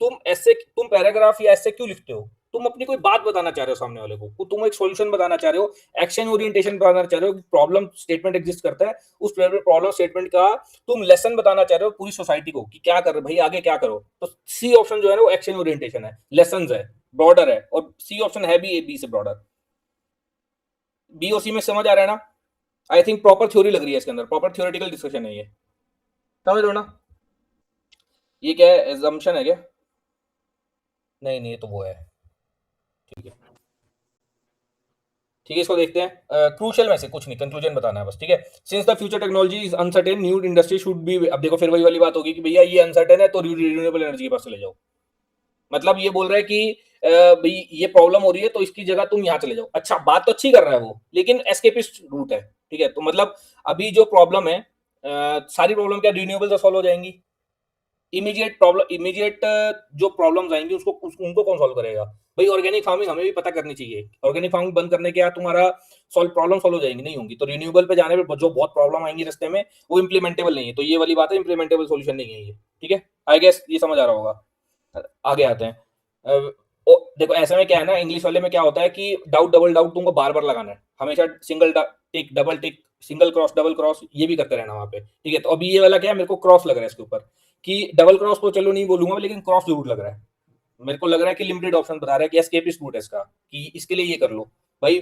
तुम पैराग्राफ या ऐसे क्यों लिखते हो? तुम अपनी कोई बात बताना चाह रहे हो सामने वाले को, तुम एक सॉल्यूशन बताना चाह रहे हो, एक्शन ओरिएंटेशन बताना चाह रहे हो, प्रॉब्लम स्टेटमेंट एग्जिस्ट करता है, उस प्रॉब्लम स्टेटमेंट का तुम लेसन बताना चाह रहे हो पूरी सोसाइटी को कि क्या कर रहे भाई, आगे क्या करो। तो सी ऑप्शन जो है ना वो एक्शन ओरिएंटेशन है, लेसन है, ब्रॉडर है, और सी ऑप्शन है भी बी से ब्रॉडर। बी और सी में समझ आ रहा है ना? आई थिंक प्रॉपर थ्योरी लग रही है इसके अंदर, प्रॉपर थ्योरेटिकल डिस्कशन है ये, समझ लो ना? ये क्या है, एजम्पशन है क्या? नहीं नहीं, ये तो वो है, ठीक है ठीक है, इसको देखते हैं। क्रूशियल में से कुछ नहीं, कंक्लूजन बताना है बस, ठीक है। Since the future technology is uncertain, new industry should be, अब देखो फिर वही वाली बात होगी कि भैया ये अनसर्टेन है तो रिन्यूएबल एनर्जी के पास चले जाओ। मतलब ये बोल रहा है कि भाई ये प्रॉब्लम हो रही है तो इसकी जगह तुम यहाँ चले जाओ। अच्छा, बात तो अच्छी कर रहा है वो, लेकिन एस्केपिस्ट रूट है, ठीक है। तो मतलब अभी जो प्रॉब्लम है, सारी प्रॉब्लम क्या रिन्यूएबल से सॉल्व हो जाएंगी? इमीडिएट जो प्रॉब्लम्स आएंगी उनको कौन सॉल्व करेगा? भाई ऑर्गेनिक फार्मिंग हमें भी पता करनी चाहिए। ऑर्गेनिक फार्मिंग बंद करने के बाद तुम्हारा प्रॉब्लम सॉल्व हो जाएंगी? नहीं होंगी। तो रिन्यूएबल पे जाने पे जो बहुत प्रॉब्लम आएंगी रास्ते में, वो इंप्लीमेंटेबल नहीं है। तो ये वाली बात है, इंप्लीमेंटेबल सोल्यूशन नहीं है ये, ठीक है। आई गेस ये समझ आ रहा होगा। आगे आते हैं। देखो ऐसे में क्या है ना, इंग्लिश वाले में क्या होता है कि डाउट डबल डाउट तुमको बार बार लगाना है हमेशा। Single tick double tick, single cross double cross, ये भी करते रहना वहां पे, ठीक है। तो अभी ये वाला क्या है, मेरे को क्रॉस लग रहा है इसके ऊपर, कि डबल क्रॉस तो चलो नहीं बोलूंगा, लेकिन क्रॉस जरूर लग रहा है। मेरे को लग रहा है कि लिमिटेड ऑप्शन बता रहा है कि एस्केपिस्ट रूट है इसका, कि इसके लिए ये कर लो भाई।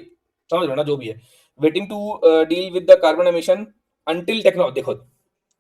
समझ लो ना जो भी है। Waiting to deal with the carbon emission until technology, देखो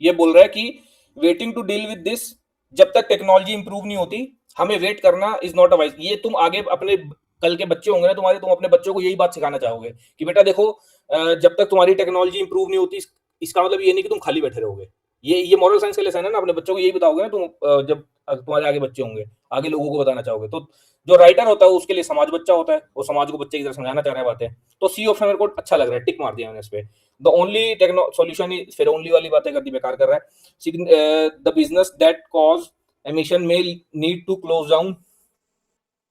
ये बोल रहा है कि waiting to deal with this, जब तक टेक्नोलॉजी इंप्रूव नहीं होती हमें वेट करना इज नॉट अ वाइज। ये तुम आगे अपने कल के बच्चे होंगे ना तुम्हारे, तुम अपने बच्चों को यही बात सिखाना चाहोगे कि बेटा देखो, जब तक तुम्हारी टेक्नोलॉजी इंप्रूव नहीं होती, इसका मतलब ये नहीं कि तुम खाली बैठे रहोगे। ये मॉरल साइंस का लेसन है ना, अपने बच्चों को यही बताओगे ना तुम, जब तुम्हारे आगे बच्चे होंगे, आगे लोगों को बताना चाहोगे। तो जो राइटर होता है उसके लिए समाज बच्चा होता है, वो समाज को बच्चे की तरह समझाना चाह रहा है बातें। तो सी ऑप्शन मेरे को अच्छा लग रहा है, टिक मार दिया मैंने इस पे। The only techno solution is, फिर ओनली वाली बातें कर दी, बेकार कर रहा है। The business that cause emission में नीड टू क्लोज डाउन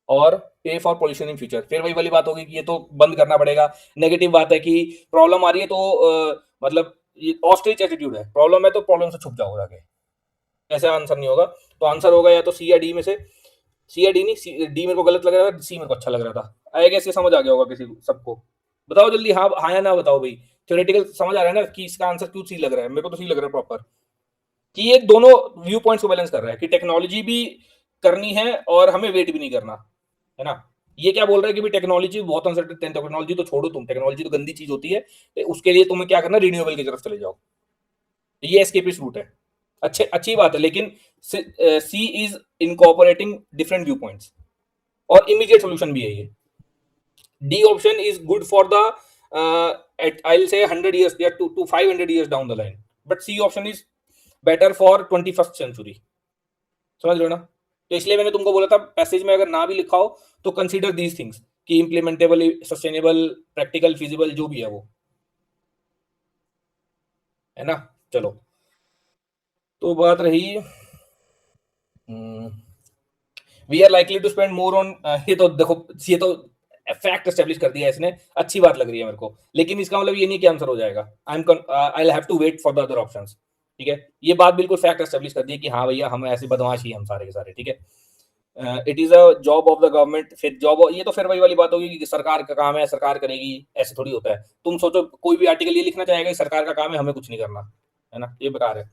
और pay for pollution in future. फिर वही वाली बात होगी कि ये तो बंद करना पड़ेगा। नेगेटिव बात है कि प्रॉब्लम आ रही है तो मतलब ये ऑस्ट्रिच एटीट्यूड है, प्रॉब्लम है तो प्रॉब्लम से छुप जाओ जाके, ऐसा आंसर नहीं होगा। तो आंसर होगा या तो सी या डी में से। सी या डी नहीं, डी मेरे को गलत लग रहा था, सी मेरे को अच्छा लग रहा था। आई गेस ये समझ आ गया होगा किसी सबको। बताओ जल्दी, हाँ हाँ या ना बताओ भाई। थ्योरेटिकल समझ आ रहा है ना कि इसका आंसर क्यों सी लग रहा है? मेरे को तो सी लग रहा है प्रॉपर, कि ये दोनों व्यू पॉइंट्स को बैलेंस कर रहा है, कि टेक्नोलॉजी भी करनी है और हमें वेट भी नहीं करना है ना। ये क्या बोल रहा है कि भाई टेक्नोलॉजी बहुत अनसर्टेन, टेक्नोलॉजी तो छोड़ो तुम, टेक्नोलॉजी तो गंदी चीज होती है, उसके लिए तुम्हें क्या करना, रिन्यूएबल की तरफ चले जाओ। ये एस्केपिस्ट रूट है, अच्छी बात है, लेकिन C is incorporating different view points और इमीडिएट सोल्यूशन भी है ये। D option is good for the I will say 100 years या to 500 years down the line, but C option is better for 21st century। समझ लो ना। तो इसलिए मैंने तुमको बोला था पैसेज में अगर ना भी लिखा हो तो कंसीडर दीज थिंग्स, कि इंप्लीमेंटेबल, सस्टेनेबल, प्रैक्टिकल, फिजिबल, जो भी है वो, है ना। चलो, तो बात रही we are likely to spend more on, ये तो देखो, ये तो फैक्ट एस्टेब्लिश कर दिया इसने, अच्छी बात लग रही है मेरे को, लेकिन इसका मतलब ये नहीं कि आंसर हो जाएगा। I have to wait for the other options, ठीक है। ये बात बिल्कुल फैक्ट एस्टेब्लिश कर दी कि हाँ भैया हम ऐसे बदमाश ही हम सारे के सारे, ठीक है। It is a job of the government, फिर जॉब, ये तो फिर वही वाली बात होगी कि सरकार का काम है, सरकार करेगी, ऐसे थोड़ी होता है। तुम सोचो कोई भी आर्टिकल ये लिखना चाहेगा कि सरकार का काम है, हमें कुछ नहीं करना, है ना, ये बेकार है।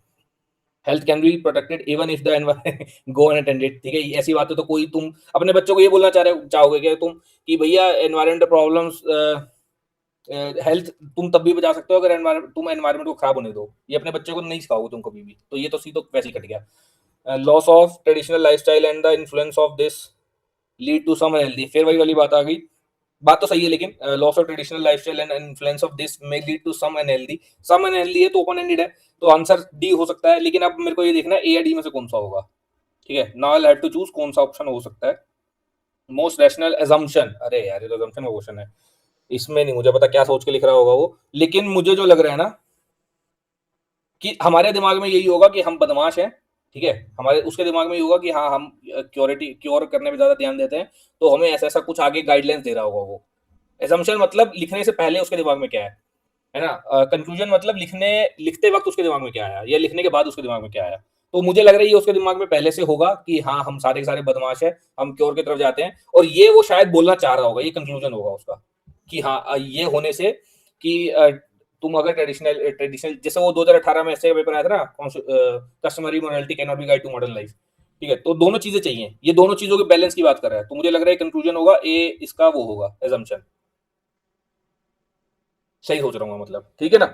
Health can be protected even if the environment go unattended, ठीक है। ऐसी बात है तो कोई, तुम अपने बच्चों को ये बोलना चाहोगे क्या तुम, कि भैया एनवायरमेंट प्रॉब्लम्स, हेल्थ तुम तब भी बचा सकते हो अगर तुम एनवायरमेंट को खराब होने दो। ये अपने बच्चों को नहीं सिखाओगे तुम कभी भी, तो ये तो सी तो वैसे ही कट गया। Loss of traditional lifestyle and the influence of this lead to some unhealthy, फिर वही वाली बात आ गई। बात तो सही है, लेकिन loss of traditional lifestyle and influence of this may lead to some unhealthy, some unhealthy है तो ओपन एंडेड है, तो आंसर डी हो सकता है। लेकिन अब मेरे को ये देखना है ए या डी में से कौन सा होगा, ठीक है। Now I have to choose कौन सा ऑप्शन हो सकता है। मोस्ट रैशनल एजम्पशन, अरे यार ये तो एजम्पशन का क्वेश्चन है, इसमें नहीं मुझे पता क्या सोच के लिख रहा होगा वो, लेकिन मुझे जो लग रहा है ना कि हमारे दिमाग में यही होगा कि हम बदमाश हैं, ठीक है। हमारे उसके दिमाग में यही होगा कि हाँ हम क्योर करने में ज्यादा ध्यान देते हैं, तो हमें ऐसा ऐसा कुछ आगे गाइडलाइंस दे रहा होगा वो। एजम्पशन मतलब लिखने से पहले उसके दिमाग में क्या है ना। कंक्लूजन मतलब लिखते वक्त उसके दिमाग में क्या आया, या लिखने के बाद उसके दिमाग में क्या आया। तो मुझे लग रहा है ये उसके दिमाग में पहले से होगा कि हाँ हम सारे के सारे बदमाश है, हम क्योर की तरफ जाते हैं, और ये वो शायद बोलना चाह रहा होगा, ये कंक्लूजन होगा उसका, कि हाँ ये होने से कि तुम अगर ट्रेडिशनल जैसे वो 2018 में ऐसे पेपर आया था ना, customary morality can not be guide to modern life, ठीक है। तो दोनों चीजें चाहिए, ये दोनों चीजों के बैलेंस की बात कर रहा है, तो मुझे लग रहा है कंक्लूजन होगा ए, इसका वो होगा एजम्पशन। सही सोच रहा हूँ मतलब, ठीक है ना।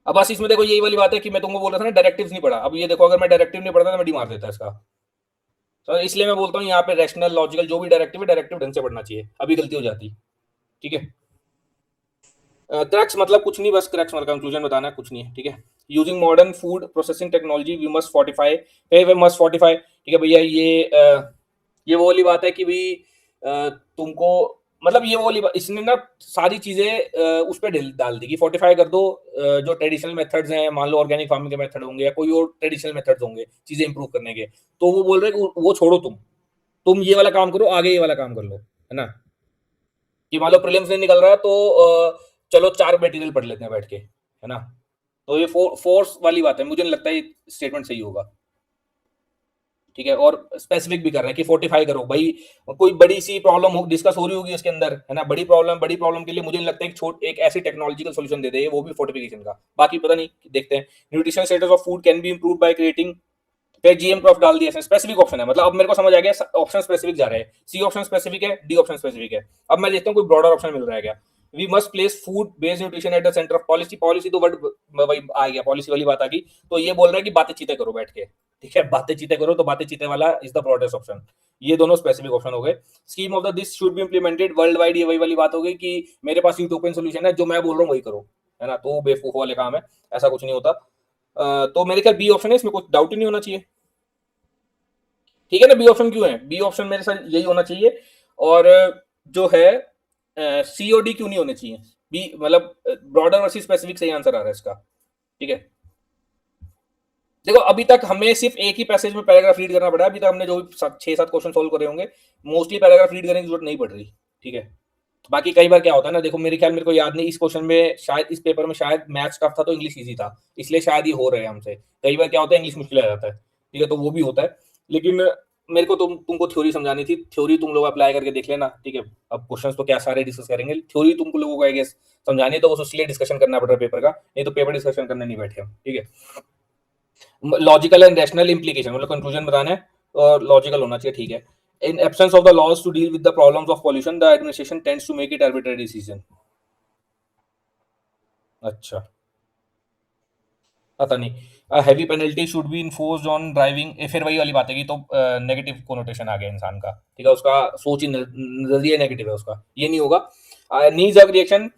अब बस इसमें देखो यही वाली बात है कि मैं तुमको बोल रहा था ना डायरेक्टिव्स नहीं पढ़ा, अब ये देखो अगर मैं डायरेक्टिव नहीं पढ़ता तो मैं डी मार देता इसका। तो इसलिए मैं बोलता हूँ यहाँ पे रैशनल लॉजिकल जो भी डायरेक्टिव है, डायरेक्टिव ढंग से पढ़ना चाहिए, अभी गलती हो जाती, ठीक है। क्रैक्स मतलब कुछ नहीं, बस क्रैक्स मतलब कंक्लूजन बताना है, कुछ नहीं है, ठीक है। Using modern food processing technology we must fortify, we must fortify, ठीक है भैया। ये ये वो वाली बात है कि भाई तुमको मतलब ये वो वाली इसने ना सारी चीज़ें उस पे डाल दी कि फोर्टिफाई कर दो, जो ट्रेडिशनल मेथड्स हैं, मान लो ऑर्गेनिक फार्मिंग के मेथड होंगे या कोई और ट्रेडिशनल मेथड्स होंगे चीज़ें इंप्रूव करने के, तो वो बोल रहे हैं कि वो छोड़ो, तुम ये वाला काम करो, आगे ये वाला काम कर लो, है ना? कि मान लो प्रीलिम्स नहीं निकल रहा है तो चलो 4 मटेरियल पढ़ लेते हैं बैठ के, है ना? तो ये फोर्स वाली बात है, मुझे नहीं लगता ये स्टेटमेंट सही होगा। ठीक है, और स्पेसिफिक भी कर रहा है कि फोर्टिफाई करो भाई, कोई बड़ी सी प्रॉब्लम हो डिस्कस हो रही होगी उसके अंदर, है ना? बड़ी प्रॉब्लम के लिए मुझे नहीं लगता एक ऐसी टेक्नोलॉजिकल सॉल्यूशन दे दे वो भी फोर्टिफिकेशन का, बाकी पता नहीं, देखते हैं। Nutrition status of food can be improve by creating, फिर जीएम क्रॉप डाल दिया, स्पेसिफिक ऑप्शन है, मतलब अब मेरे को समझ आ गया, ऑप्शन स्पेसिफिक जा रहे हैं, सी ऑप्शन स्पेसिफिक है, डी ऑप्शन स्पेसिफिक है। अब मैं देखता हूँ कोई ब्रॉडर ऑप्शन मिल रहा है क्या। We must place food based nutrition at the centre of policy, policy तो वर्ड वही आ गया, पॉलिसी वाली बात आ गई। तो ये बोल रहा है कि बातें चीतें करो बैठ के, ठीक है, बातें चीतें करो, तो बातें चीतें वाला इज द ब्रॉडेस्ट ऑप्शन। ये दोनों स्पेसिफिक ऑप्शन हो गए। Scheme of the this should B implemented world wide, ये वही वाली बात हो गई कि मेरे पास यूटोपियन सोल्यूशन है, जो मैं बोल रहा हूँ वही करो, है ना? तो बेवकूफ वाले काम है, ऐसा कुछ नहीं होता। तो मेरे ख्याल बी ऑप्शन है, इसमें कुछ डाउट ही नहीं होना चाहिए। ठीक है ना? बी ऑप्शन क्यों है? बी ऑप्शन मेरे साथ यही होना चाहिए। और जो है सी और डी क्यों नहीं होने चाहिए? बी मतलब ब्रॉडर वर्सेस स्पेसिफिक सही आंसर आ रहा है इसका। ठीक है, देखो अभी तक हमें सिर्फ एक ही पैसेज में पैराग्राफ रीड करना पड़ा है, अभी तक हमने जो भी 6-7 क्वेश्चन सोल्व करे होंगे, मोस्टली पैराग्राफ रीड करने की जरूरत नहीं पड़ रही। ठीक है, बाकी कई बार क्या होता है ना, देखो मेरे ख्याल, मेरे को याद नहीं, इस क्वेश्चन में शायद, इस पेपर में शायद मैथ्स टफ था तो इंग्लिश इजी था, इसलिए शायद ये हो रहे हैं हमसे। कई बार क्या होता है, इंग्लिश मुश्किल आ जाता है, ठीक है, तो वो भी होता है। लेकिन मेरे को तुमको थ्योरी समझानी थी, थ्योरी तुम लोग अप्लाई करके देख लेना, ठीक है। अब क्वेश्चंस तो क्या सारे डिस्कस करेंगे, थ्योरी तुमको लोगों को आई गेस समझानी है, तो वो इसलिए डिस्कशन करना पड़ रहा है पेपर का, नहीं तो पेपर डिस्कशन करने नहीं बैठे हम, ठीक है। लॉजिकल एंड रैशनल इंप्लीकेशन, मतलब कंक्लूजन बताना है और लॉजिकल होना चाहिए, ठीक है। In absence of the laws to deal with the problems of pollution, the administration tends to make it arbitrary decision. अच्छा, पता नहीं। Heavy penalty should be enforced on driving, फिर वही वाली बात है कि तो नेगेटिव कोनोटेशन आ गया इंसान का, ठीक है, उसका सोच ही नजरिया नेगेटिव है उसका, ये नहीं होगा। Knee jerk reaction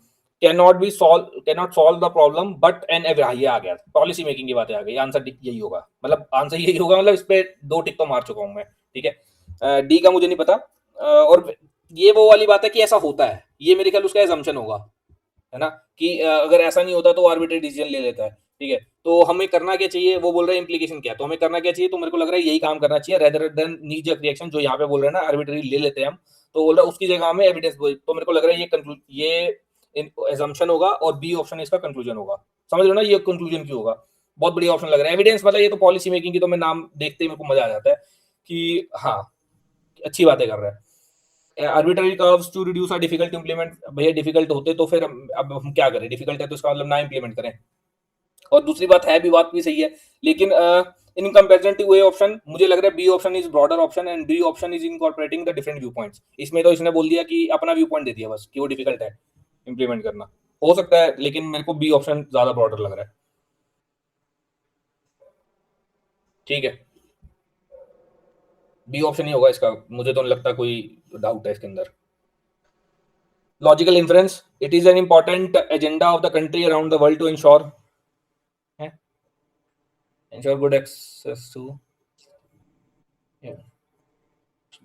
can not solve the problem but an every, ये आ गया पॉलिसी मेकिंग की बातें आ गई, आंसर यही होगा, मतलब आंसर यही होगा, मतलब इस पे 2 टिक तो मार चुका हूं मैं, ठीक है। डी का मुझे नहीं पता। और ये वो वाली बात है कि ऐसा होता है, ये मेरे ख्याल उसका एजम्पशन होगा, है ना, कि अगर ऐसा नहीं होता तो आर्बिट्रेरी डिसीजन ले लेता है, ठीक है। तो हमें करना क्या चाहिए, वो बोल रहे हैं इम्प्लीकेशन क्या, तो हमें करना क्या चाहिए, तो मेरे को लग रहा है यही काम करना चाहिए, रेदर देन नी जर्क रिएक्शन, जो यहाँ पे बोल रहे हैं ना आर्बिट्रेरी ले लेते हैं हम, तो बोल रहा है उसकी जगह हमें एविडेंस, तो मेरे को लग रहा है ये एजम्पशन होगा और बी ऑप्शन इसका कंक्लूजन होगा। समझ लो ना, ये कंक्लूजन क्यों होगा, बहुत बढ़िया ऑप्शन लग रहा है। एविडेंस मतलब ये तो पॉलिसी मेकिंग की, तो मैं नाम देखते ही मेरे को मजा आ जाता है कि हाँ, अच्छी बातें कर रहा है। Arbitrary curves to reduce are difficult to implement, भैया डिफिकल्ट होते तो फिर अब हम क्या करें, डिफिकल्ट है तो इसका मतलब ना इंप्लीमेंट करें। और दूसरी बात है भी, बात भी सही है, लेकिन in comparison to A option मुझे लग रहा है B option is broader option and D option is incorporating the different view points. इसमें तो इसने बोल दिया कि अपना व्यू पॉइंट दे दिया बस, कि वो डिफिकल्ट है इंप्लीमेंट करना, हो सकता है, लेकिन मेरे को बी ऑप्शन ज्यादा ब्रॉडर लग रहा है। ठीक है, बी ऑप्शन ही होगा इसका, मुझे तो नहीं लगता कोई डाउट है इसके अंदर। Logical inference, it is an important agenda of the country around the world to ensure good access to,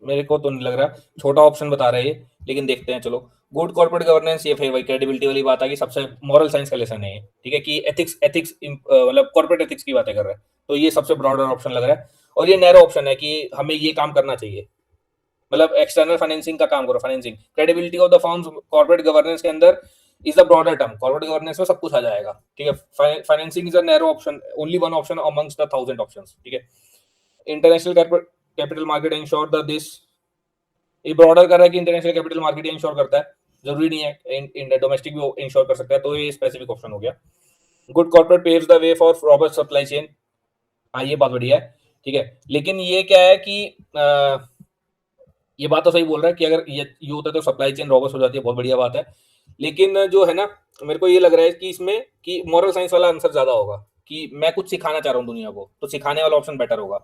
मेरे को तो नहीं लग रहा, छोटा ऑप्शन बता रहे हैं ये, लेकिन देखते हैं चलो। गुड कॉर्पोरेट गवर्नेंस, ये फिर वही क्रेडिबिलिटी वाली बात आ गई, सबसे मॉरल साइंस का लेसन है ये, ठीक है, कि एथिक्स एथिक्स मतलब कॉर्पोरेट एथिक्स की बातें कर रहा है, तो ये सबसे ब्रॉडर ऑप्शन लग रहा है। और ये नैरो ऑप्शन है कि हमें ये काम करना चाहिए, मतलब एक्सटर्नल फाइनेंसिंग का काम करो, financing credibility of the firms corporate governance के अंदर is the broader term, corporate governance में सब कुछ आ जाएगा, ठीक है। Financing is a narrow option, only one option amongst the 1000 options, ठीक है। International capital market ensure the this, ये ब्रॉडर कर रहा है कि इंटरनेशनल कैपिटल मार्केट इंश्योर करता है, जरूरी नहीं है डोमेस्टिक भी इंश्योर कर सकता है, तो ये स्पेसिफिक ऑप्शन हो गया। Good corporate paves the way for robust supply chain, हाँ ये बात बढ़िया है, ठीक है। लेकिन ये क्या है कि ये बात तो सही बोल रहा है कि अगर ये होता है तो सप्लाई चेन रॉबस्ट हो जाती है, बहुत बढ़िया बात है। लेकिन जो है ना, मेरे को ये लग रहा है कि इसमें कि मॉरल साइंस वाला आंसर ज्यादा होगा, कि मैं कुछ सिखाना चाह रहा हूँ दुनिया को, तो सिखाने वाला ऑप्शन बेटर होगा।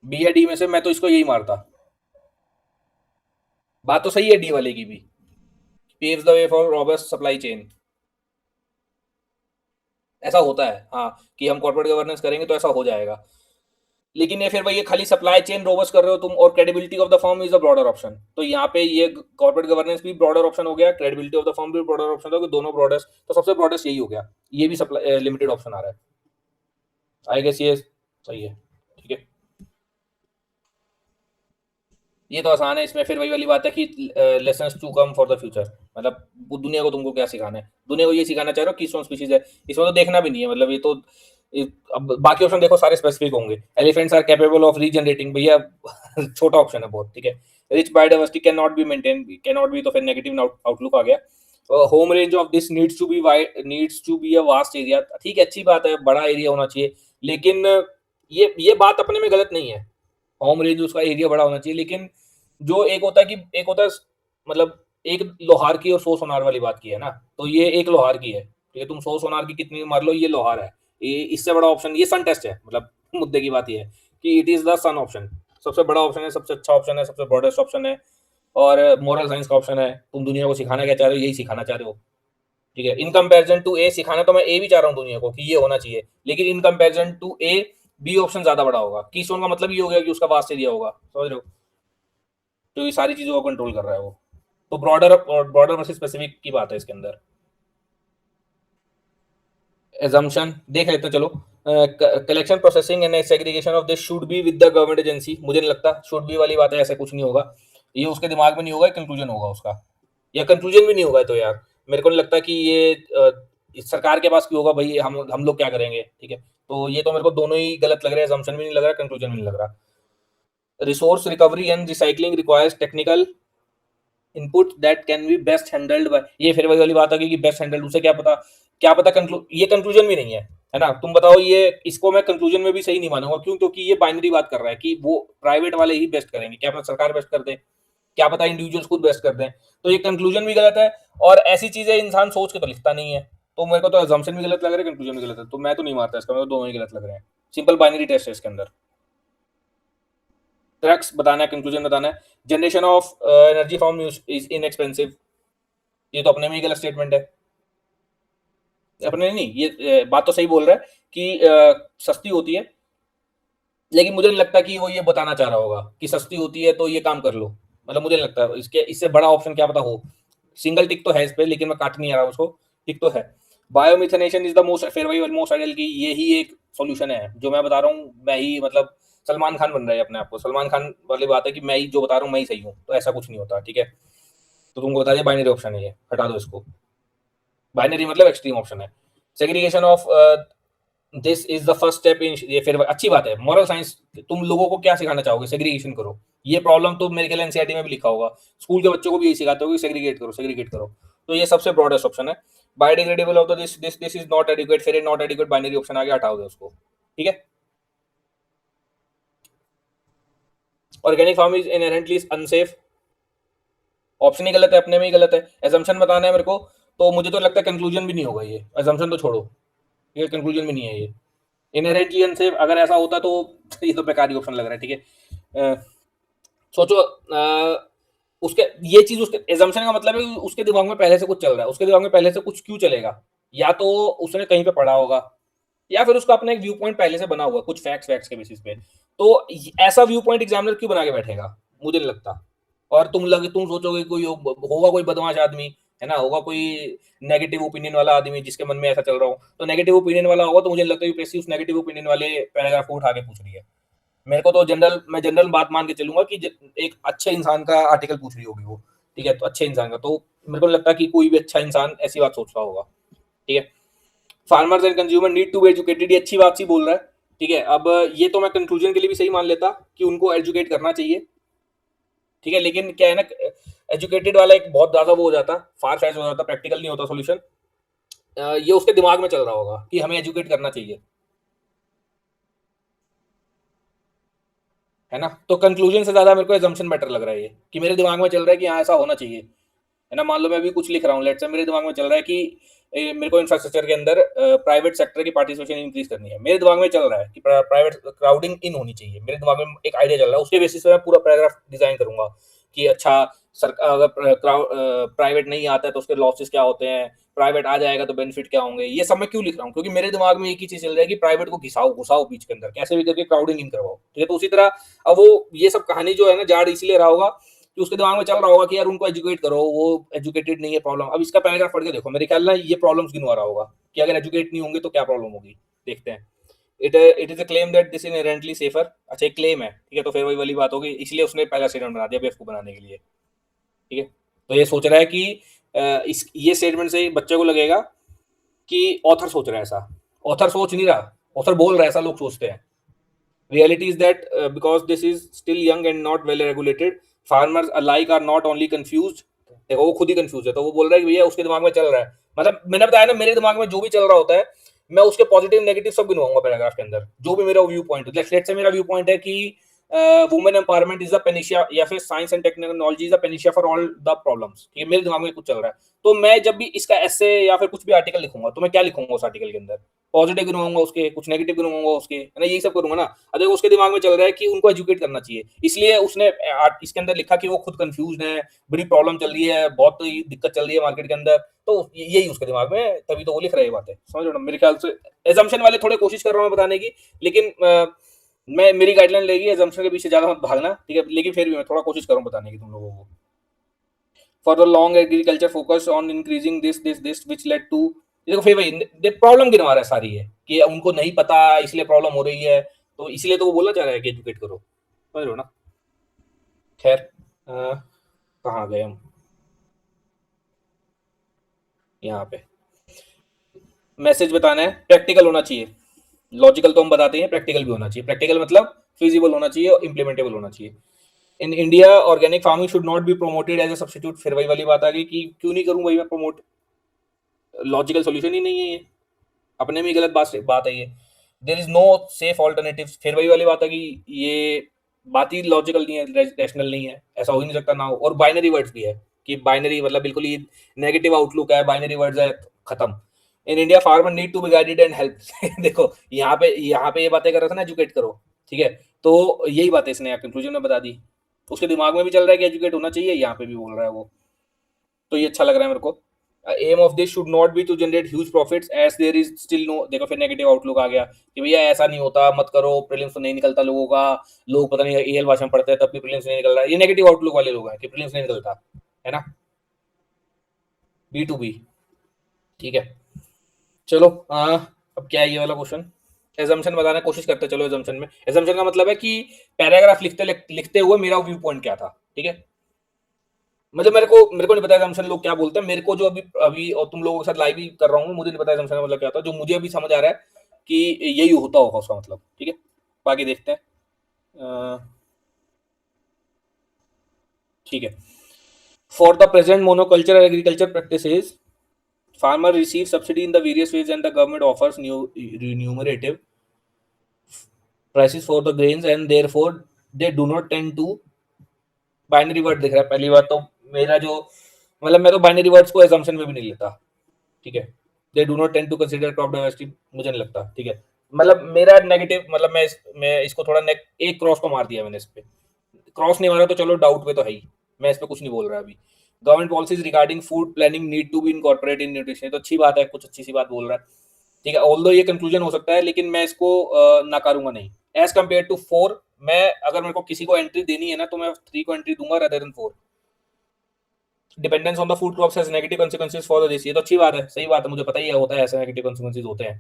बी या डी में से मैं तो इसको यही मारता, बात तो सही है डी वाले की भी, paves the way for robust supply chain, ऐसा होता है हाँ, कि हम कॉर्पोरेट गवर्नेंस करेंगे तो ऐसा हो जाएगा। लेकिन ये फिर भाई ये खाली सप्लाई चेन रोबस्ट कर रहे हो तुम, और credibility of the firm is a broader option. तो यहाँ पे ये कॉर्पोरेट गवर्नेंस भी ब्रॉडर ऑप्शन हो गया, क्रेडिबिलिटी ऑफ द फर्म भी ब्रॉडर ऑप्शन हो गया, दोनों ब्रॉडर्स, तो सबसे ब्रॉडेस्ट यही हो गया। ये भी सप्लाई लिमिटेड ऑप्शन आ रहा है। आई गेस ये सही है। ठीक है, ये तो आसान है। इसमें फिर वही वाली बात है कि lessons to come for the future, मतलब वो दुनिया को तुमको क्या सिखाना है, दुनिया को ये सिखाना चाह रहे हो कीस्टोन स्पीशीज है। इसमें तो देखना भी नहीं है, मतलब ये तो अब बाकी ऑप्शन देखो सारे स्पेसिफिक होंगे। Elephants are capable of regenerating, भैया छोटा ऑप्शन है बहुत। ठीक है, rich biodiversity can not be maintain, can not be, तो फिर नेगेटिव आउटलुक आ गया। Home range of this needs to be wide, needs to be a vast area. ठीक है, अच्छी बात है, बड़ा एरिया होना चाहिए, लेकिन ये बात अपने में गलत नहीं है। होम रेंज उसका एरिया बड़ा होना चाहिए, लेकिन जो एक होता है कि एक होता है, मतलब एक लोहार की और 100 सोनार वाली बात की है ना, तो ये एक लोहार की है। ठीक है, तुम 100 सोनार की कितनी मार लो, ये लोहार है। ये इससे बड़ा ऑप्शन, ये सन टेस्ट है, मतलब मुद्दे की बात ये है कि it is the sun option, सबसे बड़ा ऑप्शन है, सबसे अच्छा ऑप्शन है, सबसे ब्रॉडेस्ट ऑप्शन है, और मोरल साइंस का ऑप्शन है। तुम दुनिया को सिखाना क्या चाह रहे हो, यही सिखाना चाह रहे हो। ठीक है, इन कंपैरिजन टू ए, सिखाना तो मैं ए भी चाह रहा हूँ दुनिया को कि ये होना चाहिए, लेकिन in comparison to A B option ज्यादा बड़ा होगा। कीस्टोन का मतलब ये हो गया कि उसका वास्ट एरिया होगा, समझ रहे हो, तो ये सारी चीजों को कंट्रोल कर रहा है वो। तो ब्रॉडर ब्रॉडर वर्सेस स्पेसिफिक की बात है इसके अंदर। एजम्पशन देख लेते हैं, चलो। Collection processing and segregation of this should be with the government agency, मुझे नहीं लगता शुड बी वाली बात है, ऐसा कुछ नहीं होगा। ये उसके दिमाग में नहीं होगा, कंक्लूजन होगा उसका, या कंक्लूजन भी नहीं होगा तो यार मेरे को नहीं लगता कि ये इस सरकार के पास क्यों होगा भाई, हम लोग क्या करेंगे। ठीक है, तो ये तो मेरे को दोनों ही गलत लग रहे हैं, एजम्पशन भी नहीं लग रहा, कंक्लूजन भी नहीं लग रहा। Resource recovery and recycling requires technical input that can be best handled by, ये फिर वही वाली बात आ गई कि बेस्ट हैंडल्ड उसे क्या पता, क्या पता ये कंक्लूजन भी नहीं है ना। तुम बताओ, ये इसको मैं कंक्लूजन में भी सही नहीं मानूंगा, क्यों, क्योंकि ये बाइनरी बात कर रहा है कि वो प्राइवेट वाले ही बेस्ट करेंगे, क्या पता सरकार बेस्ट कर दे, क्या पता इंडिविजुअल्स खुद बेस्ट कर दें। तो ये कंक्लूजन भी गलत है, और ऐसी चीजें इंसान सोच के तो लिखता नहीं है। तो मेरे को तो अजम्पशन भी गलत लग रहा है, कंक्लूजन भी गलत है, तो मैं तो नहीं मारता इसका, मेरे को दोनों ही गलत लग रहे हैं। सिंपल बाइनरी टेस्ट है इसके अंदर। क्रक्स बताना है, कंक्लूजन बताना है। Generation of energy from is inexpensive, ये तो अपने में ही गलत स्टेटमेंट है। अपने नहीं, ये बात तो सही बोल रहा है कि सस्ती होती है, लेकिन मुझे नहीं लगता कि वो ये बताना चाह रहा होगा कि सस्ती होती है तो ये काम कर लो, मतलब मुझे नहीं लगता इसके इससे बड़ा ऑप्शन क्या पता हो। सिंगल टिक तो है इस पे, लेकिन मैं काट नहीं आ रहा उसको, टिक तो है। Biomethanation is the most favourable most ideal की, यही एक सॉल्यूशन है जो मैं बता रहा हूँ। मैं ही मतलब सलमान खान बन रहा है अपने आप को, सलमान खान वाली बात है कि मैं ही जो बता रहा हूँ मैं ही सही हूँ, तो ऐसा कुछ नहीं होता। ठीक है, तो तुमको बता दिया बाइनरी ऑप्शन है, ये हटा दो इसको। बाइनरी मतलब एक्सट्रीम ऑप्शन है। Segregation of this is the first step in, ये फिर अच्छी बात है। मॉरल साइंस, तुम लोगों को क्या सिखाना चाहोगे, सेग्रीगेशन करो। ये प्रॉब्लम तो मेरे ख्याल एनसीईआरटी में भी लिखा होगा, स्कूल के बच्चों को भी यही सिखाते हो कि सेग्रीगेट करो, सेग्रीगेट करो। तो ये सबसे ब्रॉडेस्ट ऑप्शन है। Biodegradable of the this is not adequate, फिर नॉट एडिक्वेट बाइनरी ऑप्शन आगे हटाओ दे उसको। ठीक है, organic farm is inherently unsafe, option ही गलत है, अपने में ही गलत है। एजम्पशन बताना है मेरे को, तो मुझे तो लगता है कंक्लूजन भी नहीं होगा ये, एजम्पशन तो छोड़ो, ये कंक्लूजन भी नहीं है ये। इनहेरेंटली अनसेफ अगर ऐसा होता तो ये तो बेकारी ऑप्शन लग रहा है। ठीक है, सोचो उसके, ये चीज उसके एजम्पशन का मतलब है कि उसके दिमाग में पहले से कुछ चल रहा है, उसके दिमाग में पहले से कुछ क्यों चलेगा, या तो उसने कहीं पे पढ़ा होगा, या फिर उसका अपना एक व्यू पॉइंट पहले से बना हुआ कुछ फैक्ट्स फैक्ट्स के बेसिस पे। तो ऐसा व्यू पॉइंट एग्जामिनर क्यों बना के बैठेगा, मुझे नहीं लगता। और तुम सोचोगे कोई होगा कोई बदमाश आदमी, है ना, होगा कोई नेगेटिव ओपिनियन वाला आदमी जिसके मन में ऐसा चल रहा हो, तो नेगेटिव ओपिनियन वाला होगा, तो मुझे लगता है यूपीएससी उस नेगेटिव ओपिनियन वाले पैराग्राफ को उठा के पूछ रही है। मेरे को तो मैं जनरल बात मान के चलूंगा कि एक अच्छे इंसान का आर्टिकल पूछ रही होगी वो। ठीक है, तो अच्छे इंसान का, तो मेरे को नहीं लगता कि कोई भी अच्छा इंसान ऐसी बात सोच रहा होगा। ठीक है, farmers and consumer need to be educated, ये अच्छी बात सी बोल रहा है। ठीक है, अब ये तो मैं कंक्लूजन के लिए भी सही मान लेता कि उनको एजुकेट करना चाहिए। ठीक है, लेकिन क्या है ना, एजुकेटेड वाला एक बहुत ज्यादा वो हो जाता, फार फैच हो जाता, प्रैक्टिकल नहीं होता सोल्यूशन। ये उसके दिमाग में चल रहा होगा कि हमें एजुकेट करना चाहिए, है ना। तो कंक्लूजन से ज्यादा मेरे को एजम्पशन बेटर लग रहा है, ये कि मेरे दिमाग में चल रहा है कि हाँ ऐसा होना चाहिए, है ना। मान लो मैं भी कुछ लिख रहा हूँ, लेट्स से मेरे दिमाग में चल रहा है कि मेरे को इंफ्रास्ट्रक्चर के अंदर प्राइवेट सेक्टर की पार्टिसिपेशन इंक्रीज करनी है, मेरे दिमाग में चल रहा है कि प्राइवेट क्राउडिंग इन होनी चाहिए, मेरे दिमाग में एक आइडिया चल रहा है, उसके बेसिस पे मैं पूरा पैराग्राफ डिजाइन करूंगा कि अच्छा सरकार अगर प्राइवेट नहीं आता है तो उसके लॉसेस क्या होते हैं, प्राइवेट आ जाएगा तो बेनिफिट क्या होंगे, ये सब मैं क्यों लिख रहा हूँ, क्योंकि मेरे दिमाग में एक ही चीज चल रहा है कि प्राइवेट को घिसाओ घुसाओ बीच के अंदर, कैसे भी करके क्राउडिंग इन करवाओ, ठीक है। तो उसी तरह अब वो ये सब कहानी जो है ना जाड़ इसलिए रहा होगा कि उसके दिमाग में चल रहा होगा कि यार उनको एजुकेट करो, वो एजुकेटेड नहीं है, प्रॉब्लम। अब इसका पैराग्राफ पढ़ के देखो, मेरे ख्याल में ये प्रॉब्लम्स गिनवा रहा होगा कि अगर एजुकेट नहीं होंगे तो क्या प्रॉब्लम होगी। देखते हैं। It is a claim that this inherently safer. अच्छा, एक क्लेम है, ठीक है, तो फिर वही वाली बात होगी, इसलिए उसने पहला स्टेटमेंट बना दिया बेवकूफ बनाने के लिए, ठीक है। तो ये सोच रहा है कि इस ये स्टेटमेंट से बच्चे को लगेगा कि ऑथर सोच रहा है ऐसा। ऑथर सोच नहीं रहा, ऑथर बोल रहा है, ऐसा लोग सोचते हैं। Reality is that because this is still young and not well regulated, farmers alike are not only confused। देखो वो खुद ही कंफ्यूज है, तो वो बोल रहा है कि भैया उसके दिमाग में चल रहा है, मतलब मैंने बताया ना मेरे दिमाग में जो भी चल रहा होता है मैं उसके पॉजिटिव नेगेटिव सब गिनवाऊंगा पैराग्राफ के अंदर, जो भी मेरा व्यू पॉइंट। लेट्स से मेरा व्यू पॉइंट है कि women empowerment is the panacea, या फिर science and technology is the panacea for all the problems, ठीक है, मेरे दिमाग में कुछ चल रहा है। तो मैं जब भी इसका एसे या फिर कुछ भी आर्टिकल लिखूंगा तो मैं क्या लिखूंगा उस आर्टिकल के अंदर, पॉजिटिव गिनवाऊंगा उसके, कुछ नेगेटिव गिनवाऊंगा उसके, है ना, यही सब करूंगा ना। अगर उसके दिमाग में चल रहा है कि उनको एजुकेट करना चाहिए, इसलिए उसने इसके अंदर लिखा कि वो खुद कंफ्यूज है, बड़ी प्रॉब्लम चल रही है, बहुत दिक्कत चल रही है मार्केट के अंदर, तो यही उसके दिमाग में, तभी तो वो लिख रहे हैं बातें, समझ लो। मेरे ख्याल से एजम्पशन वाले थोड़े कोशिश कर रहा हूँ बताने की, लेकिन मैं मेरी गाइडलाइन लेगी एजम्पशन के पीछे ज्यादा मत भागना, ठीक है, लेकिन फिर भी मैं थोड़ा कोशिश करूँ बताने की तुम लोगों को। For the long agriculture focus on increasing this which led to, देखो फिर वही प्रॉब्लम गिनवा रहा है सारी है कि उनको नहीं पता इसलिए प्रॉब्लम हो रही है, तो इसलिए तो वो बोलना चाह रहा है कि एजुकेट करो, समझ रहे हो ना। खैर कहाँ गए हम, यहाँ पे मैसेज बताना है, प्रैक्टिकल होना चाहिए। लॉजिकल तो हम बताते हैं, प्रैक्टिकल भी होना चाहिए। प्रैक्टिकल मतलब फिजिबल होना चाहिए और इम्प्लीमेंटेबल होना चाहिए। In India organic farming should not be promoted as a substitute, फिर वही वाली बात आ गई कि क्यों नहीं करूं भाई मैं प्रमोट, लॉजिकल सोल्यूशन ही नहीं है ये, अपने में ही गलत बात है ये। There is no safe alternative, फिर वही वाली बात है कि ये बात ही लॉजिकल नहीं है, रैशनल नहीं है, ऐसा हो ही नहीं सकता ना हो। और बाइनरी वर्ड्स भी है कि बाइनरी मतलब बिल्कुल ही नेगेटिव आउटलुक है, बाइनरी वर्ड्स है, खत्म। In India farmer need to be guided and help. देखो यहाँ पे ये बातें कर रहा था ना, एजुकेट करो, ठीक है, तो यही बातें इसने कंक्लूजन में बता दी। उसके दिमाग में भी चल रहा है कि एजुकेट होना चाहिए, यहाँ पे भी बोल रहा है वो, तो ये अच्छा लग रहा है मेरे को। Aim of this should not be to generate huge profits as there is still no, देखो फिर नेगेटिव आउटलुक आ गया कि भैया ऐसा नहीं होता, मत करो, प्रीलिम्स तो नहीं निकलता लोगों का, लोग पता नहीं एएल भाषा में पढ़ते हैं तब भी प्रीलिम्स नहीं निकल रहा है, ये नेगेटिव आउटलुक वाले लोग हैं कि प्रीलिम्स नहीं निकलता, है ना, बी टू बी, ठीक है। चलो अब क्या है ये वाला क्वेश्चन, एजम्पशन बताने की कोशिश करते हैं। चलो एजम्पशन में, एजम्पशन का मतलब है कि पैराग्राफ लिखते हुए मेरा व्यू पॉइंट क्या था, ठीक है। मतलब मेरे को नहीं पता assumption लोग क्या बोलते हैं, मेरे को जो अभी अभी और तुम लोगों के साथ लाइव ही कर रहा हूँ, मुझे नहीं पता assumption का मतलब क्या होता है, जो मुझे अभी समझ आ रहा है कि यही होता होगा उसका मतलब, ठीक है। बाकी देखते हैं। ठीक है। For the present monoculture agriculture practices, farmer receive subsidy in the various ways and the government offers new remunerative prices for the grains and therefore they do not tend to, binary word दिख रहा है पहली बात तो, मेरा जो मतलब मैं तो बाइनरी वर्ड्स को assumption में भी नहीं लेता, ठीक है। They do not tend to consider crop diversity, मुझे नहीं लगता, ठीक है। मतलब मेरा नेगेटिव मतलब मैं इसको थोड़ा एक क्रॉस को मार दिया मैंने इस पे, क्रॉस नहीं मारा तो चलो डाउट पे तो है ही, मैं इस पे कुछ नहीं बोल रहा अभी। Government policies regarding food planning need to be incorporate in nutrition, तो अच्छी बात है, कुछ अच्छी सी बात बोल रहा है, ठीक है। ऑल्दो ये कंक्लूजन हो सकता है लेकिन मैं इसको नकारूंगा नहीं। एज कम्पेयर टू 4, मैं अगर मेरे को किसी को एंट्री देनी है ना तो मैं 3 को एंट्री दूंगा rather than 4। Dependence on the food crops has negative consequences for the this, ये तो अच्छी बात है, सही बात है, मुझे पता ही है होता है ऐसे नेगेटिव consequences होते हैं,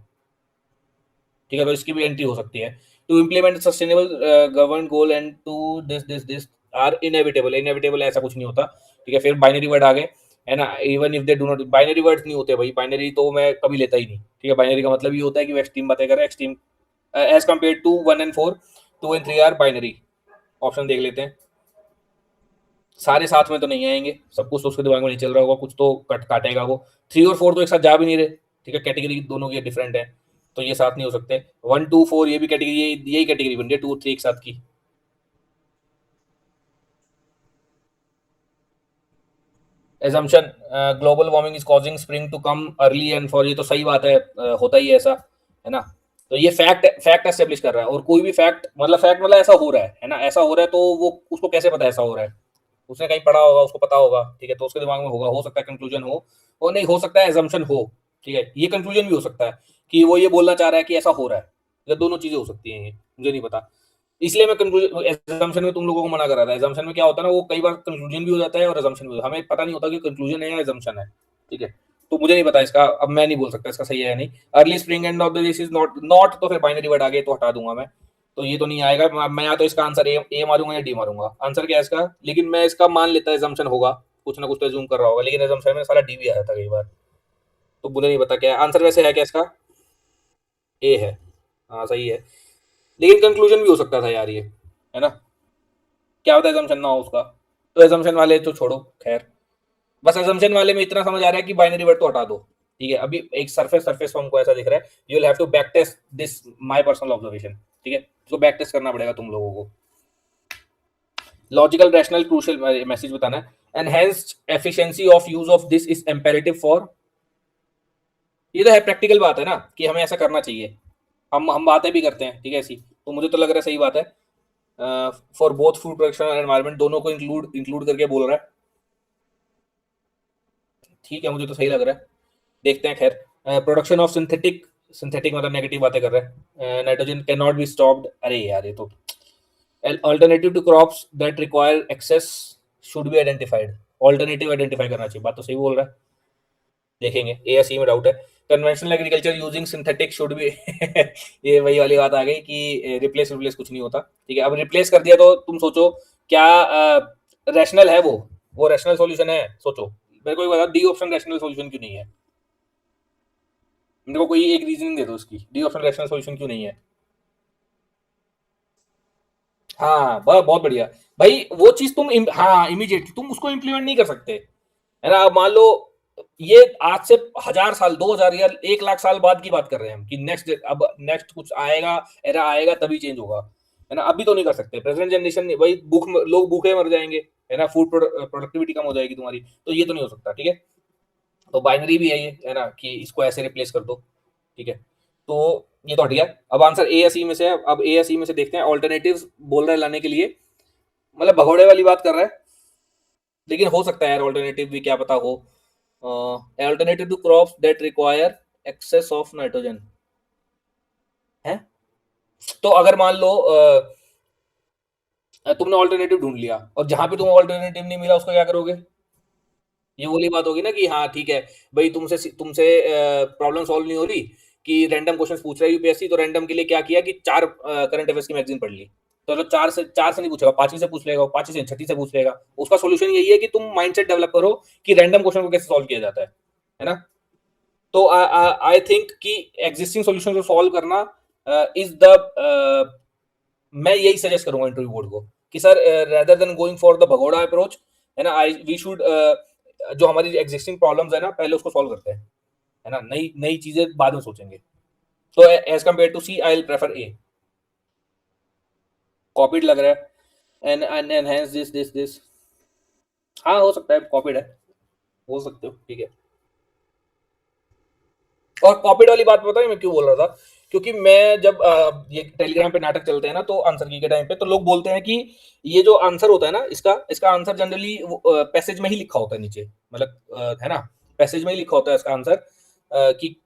ठीक है, तो इसकी भी एंट्री हो सकती है। To implement sustainable government goal and to this are inevitable, inevitable ऐसा कुछ नहीं होता, ठीक है। फिर बाइनरी वर्ड आ गए, है ना, even if they do not, binary words नहीं होते भाई, बाइनरी तो मैं कभी लेता ही नहीं, ठीक है। बाइनरी का मतलब ये होता है कि वो एक्सट्रीम बातें कर रहा है, extreme as compare to 1 and 4, 2 and 3 are binary. Option देख लेते हैं, सारे साथ में तो नहीं आएंगे, सब कुछ तो उसके दिमाग में नहीं चल रहा होगा, कुछ तो काटेगा वो। 3 और 4 तो एक साथ जा भी नहीं रहे, ठीक है, कैटेगरी दोनों की डिफरेंट है, तो ये साथ नहीं हो सकते। 1 2 4 ये भी कैटेगरी, यही कैटेगरी बन रही है 2 3 एक साथ की। Assumption, global warming is causing spring to come early and for, ये तो सही बात है, होता ही है ऐसा, है ना। तो ये फैक्ट एस्टेब्लिश कर रहा है, और कोई भी फैक्ट मतलब ऐसा हो रहा है ना, ऐसा हो रहा है तो वो उसको कैसे पता है ऐसा हो रहा है, उसने कहीं पढ़ा होगा, उसको पता होगा, ठीक है, तो उसके दिमाग में होगा, हो सकता है कंक्लूजन हो, और नहीं हो सकता है एजम्पशन हो, ठीक है, ये कंक्लूजन भी हो सकता है कि वो ये बोलना चाह रहा है कि ऐसा हो रहा है, या दोनों चीजें हो सकती हैं, ये मुझे नहीं पता। इसलिए मैं कंक्लूजन एजम्पशन में तुम लोगों को मना कर रहा था। एजम्पशन में क्या होता है ना, वो कई बार कंक्लूजन भी हो जाता है और एजम्पशन भी हो जाता है, हमें पता नहीं होता कि कंक्लूजन है या एजम्पशन है, ठीक है। तो मुझे नहीं पता इसका, अब मैं नहीं बोल सकता इसका सही है या नहीं। Early spring end of the this is not, not तो फिर बाइनरी वर्ड आ गए तो हटा दूंगा मैं, तो ये तो नहीं आएगा। मैं या तो इसका आंसर ए मारूंगा या डी मारूंगा। आंसर क्या है इसका, लेकिन मैं इसका मान लेता एजम्पशन होगा, कुछ ना कुछ तो जूम कर रहा होगा, लेकिन एजम्पशन में सारा डी भी आया था कई बार, तो मुझे नहीं पता क्या है आंसर। वैसे है क्या इसका, ए है, हाँ सही है, लेकिन कंक्लूजन भी हो सकता था यार ये, है ना, क्या होता है एजम्पशन ना हो उसका। तो एजम्पशन वाले तो छोड़ो, खैर, बस एजम्पशन वाले में इतना समझ आ रहा है कि बाइनरी वर्ड तो हटा दो, ठीक है। अभी एक सरफेस सरफेस को हमको ऐसा दिख रहा है, you will have to back test this, my personal observation, ठीक है, इसको बैक टेस्ट करना पड़ेगा तुम लोगों को। लॉजिकल रैशनल क्रूशियल मैसेज बताना है। Enhanced efficiency of use of this is imperative for, ये तो है प्रैक्टिकल बात है ना कि हमें ऐसा करना चाहिए, हम बातें भी करते हैं, ठीक है ऐसी, तो मुझे तो लग रहा है सही बात है। फॉर बोथ फूड प्रोडक्शन और एनवायरमेंट, दोनों को इंक्लूड इंक्लूड करके बोल रहा है, ठीक है, मुझे तो सही लग रहा है, देखते हैं खैर। प्रोडक्शन ऑफ सिंथेटिक, सिंथेटिक मतलब नेगेटिव बातें कर रहे हैं। Nitrogen can not be stopped, अरे यार ये तो, alternative to crops that require access should be identified, alternative identify करना चाहिए, बात तो सही बोल रहा है, देखेंगे ए या सी में डाउट है। Conventional agriculture using synthetic should be ये वही वाली बात आ गई कि रिप्लेस रिप्लेस कुछ नहीं होता, ठीक है। अब रिप्लेस कर दिया तो तुम सोचो क्या रैशनल है वो रैशनल सॉल्यूशन है, सोचो मेरे को एक बता, डी ऑप्शन रैशनल सॉल्यूशन क्यों नहीं है, मेरे को कोई एक रीजनिंग दे दो उसकी, डी ऑप्शन रैशनल सॉल्यूशन क्यों नहीं है। हाँ बहुत बढ़िया भाई, वो चीज तुम हाँ इमीडिएटली तुम उसको इम्प्लीमेंट नहीं कर सकते, है ना। अब मान लो ये आज से 1000 साल, 2000 या 1 लाख साल बाद की बात कर रहे हैं हम कि नेक्स्ट, अब नेक्स्ट कुछ आएगा, एरा आएगा तभी चेंज होगा, है ना, अभी तो नहीं कर सकते। प्रेजेंट जनरेशन भाई भूख, लोग भूखे मर जाएंगे, है ना, फूड प्रोडक्टिविटी कम हो जाएगी तुम्हारी, तो ये तो नहीं हो सकता, ठीक है। तो बाइनरी भी है ये, है ना, कि इसको ऐसे रिप्लेस कर दो, ठीक है। तो ये तो हट गया। अब आंसर ए या सी में से है, अब ए या सी में से देखते हैं। ऑल्टरनेटिव बोल रहा है लाने के लिए, मतलब भगोड़े वाली बात कर रहा है, लेकिन हो सकता है यार ऑल्टरनेटिव भी, क्या पता हो। Alternative to crops that require access of nitrogen है। तो अगर मान लो तुमने ऑल्टरनेटिव ढूंढ लिया और जहां पे तुम्हें ऑल्टरनेटिव नहीं मिला उसका क्या करोगे, ये वाली बात होगी ना कि हाँ ठीक है भाई, तुमसे तुमसे प्रॉब्लम सॉल्व नहीं हो रही, कि रैंडम क्वेश्चन पूछ रहा है यूपीएससी, तो रैंडम के लिए क्या किया कि 4 करंट अफेयर्स की मैगजीन पढ़ ली, तो मतलब 4 से नहीं पूछेगा, 5वीं से पूछ लेगा, 5वीं से 6वीं से पूछ लेगा। उसका सोल्यूशन यही है कि तुम माइंडसेट डेवलप करो कि रैंडम क्वेश्चन को कैसे सॉल्व किया जाता है ना। तो आई थिंक कि एग्जिस्टिंग सॉल्यूशन को सॉल्व करना इज द, मैं यही सजेस्ट करूंगा इंटरव्यू बोर्ड को कि sir rather than going for the भगोड़ा अप्रोच, है ना, आई वी शुड, जो हमारी एग्जिस्टिंग प्रॉब्लम्स है ना पहले उसको सॉल्व करते हैं, है ना, नई नई चीजें बाद में सोचेंगे। तो as compare to C I will prefer A. Copied लग रहा है, एंड एनहेंस दिस, हाँ हो सकता है कॉपीड है, हो सकते हो, ठीक है। और कॉपीड वाली बात पता है मैं क्यों बोल रहा था, क्योंकि मैं जब ये टेलीग्राम पे नाटक चलते हैं ना, तो आंसर की के टाइम पे तो लोग बोलते हैं कि ये जो आंसर होता है ना इसका इसका आंसर जनरली पैसेज में ही लिखा होता है नीचे, मतलब है ना, पैसेज में ही लिखा होता है इसका आंसर, कि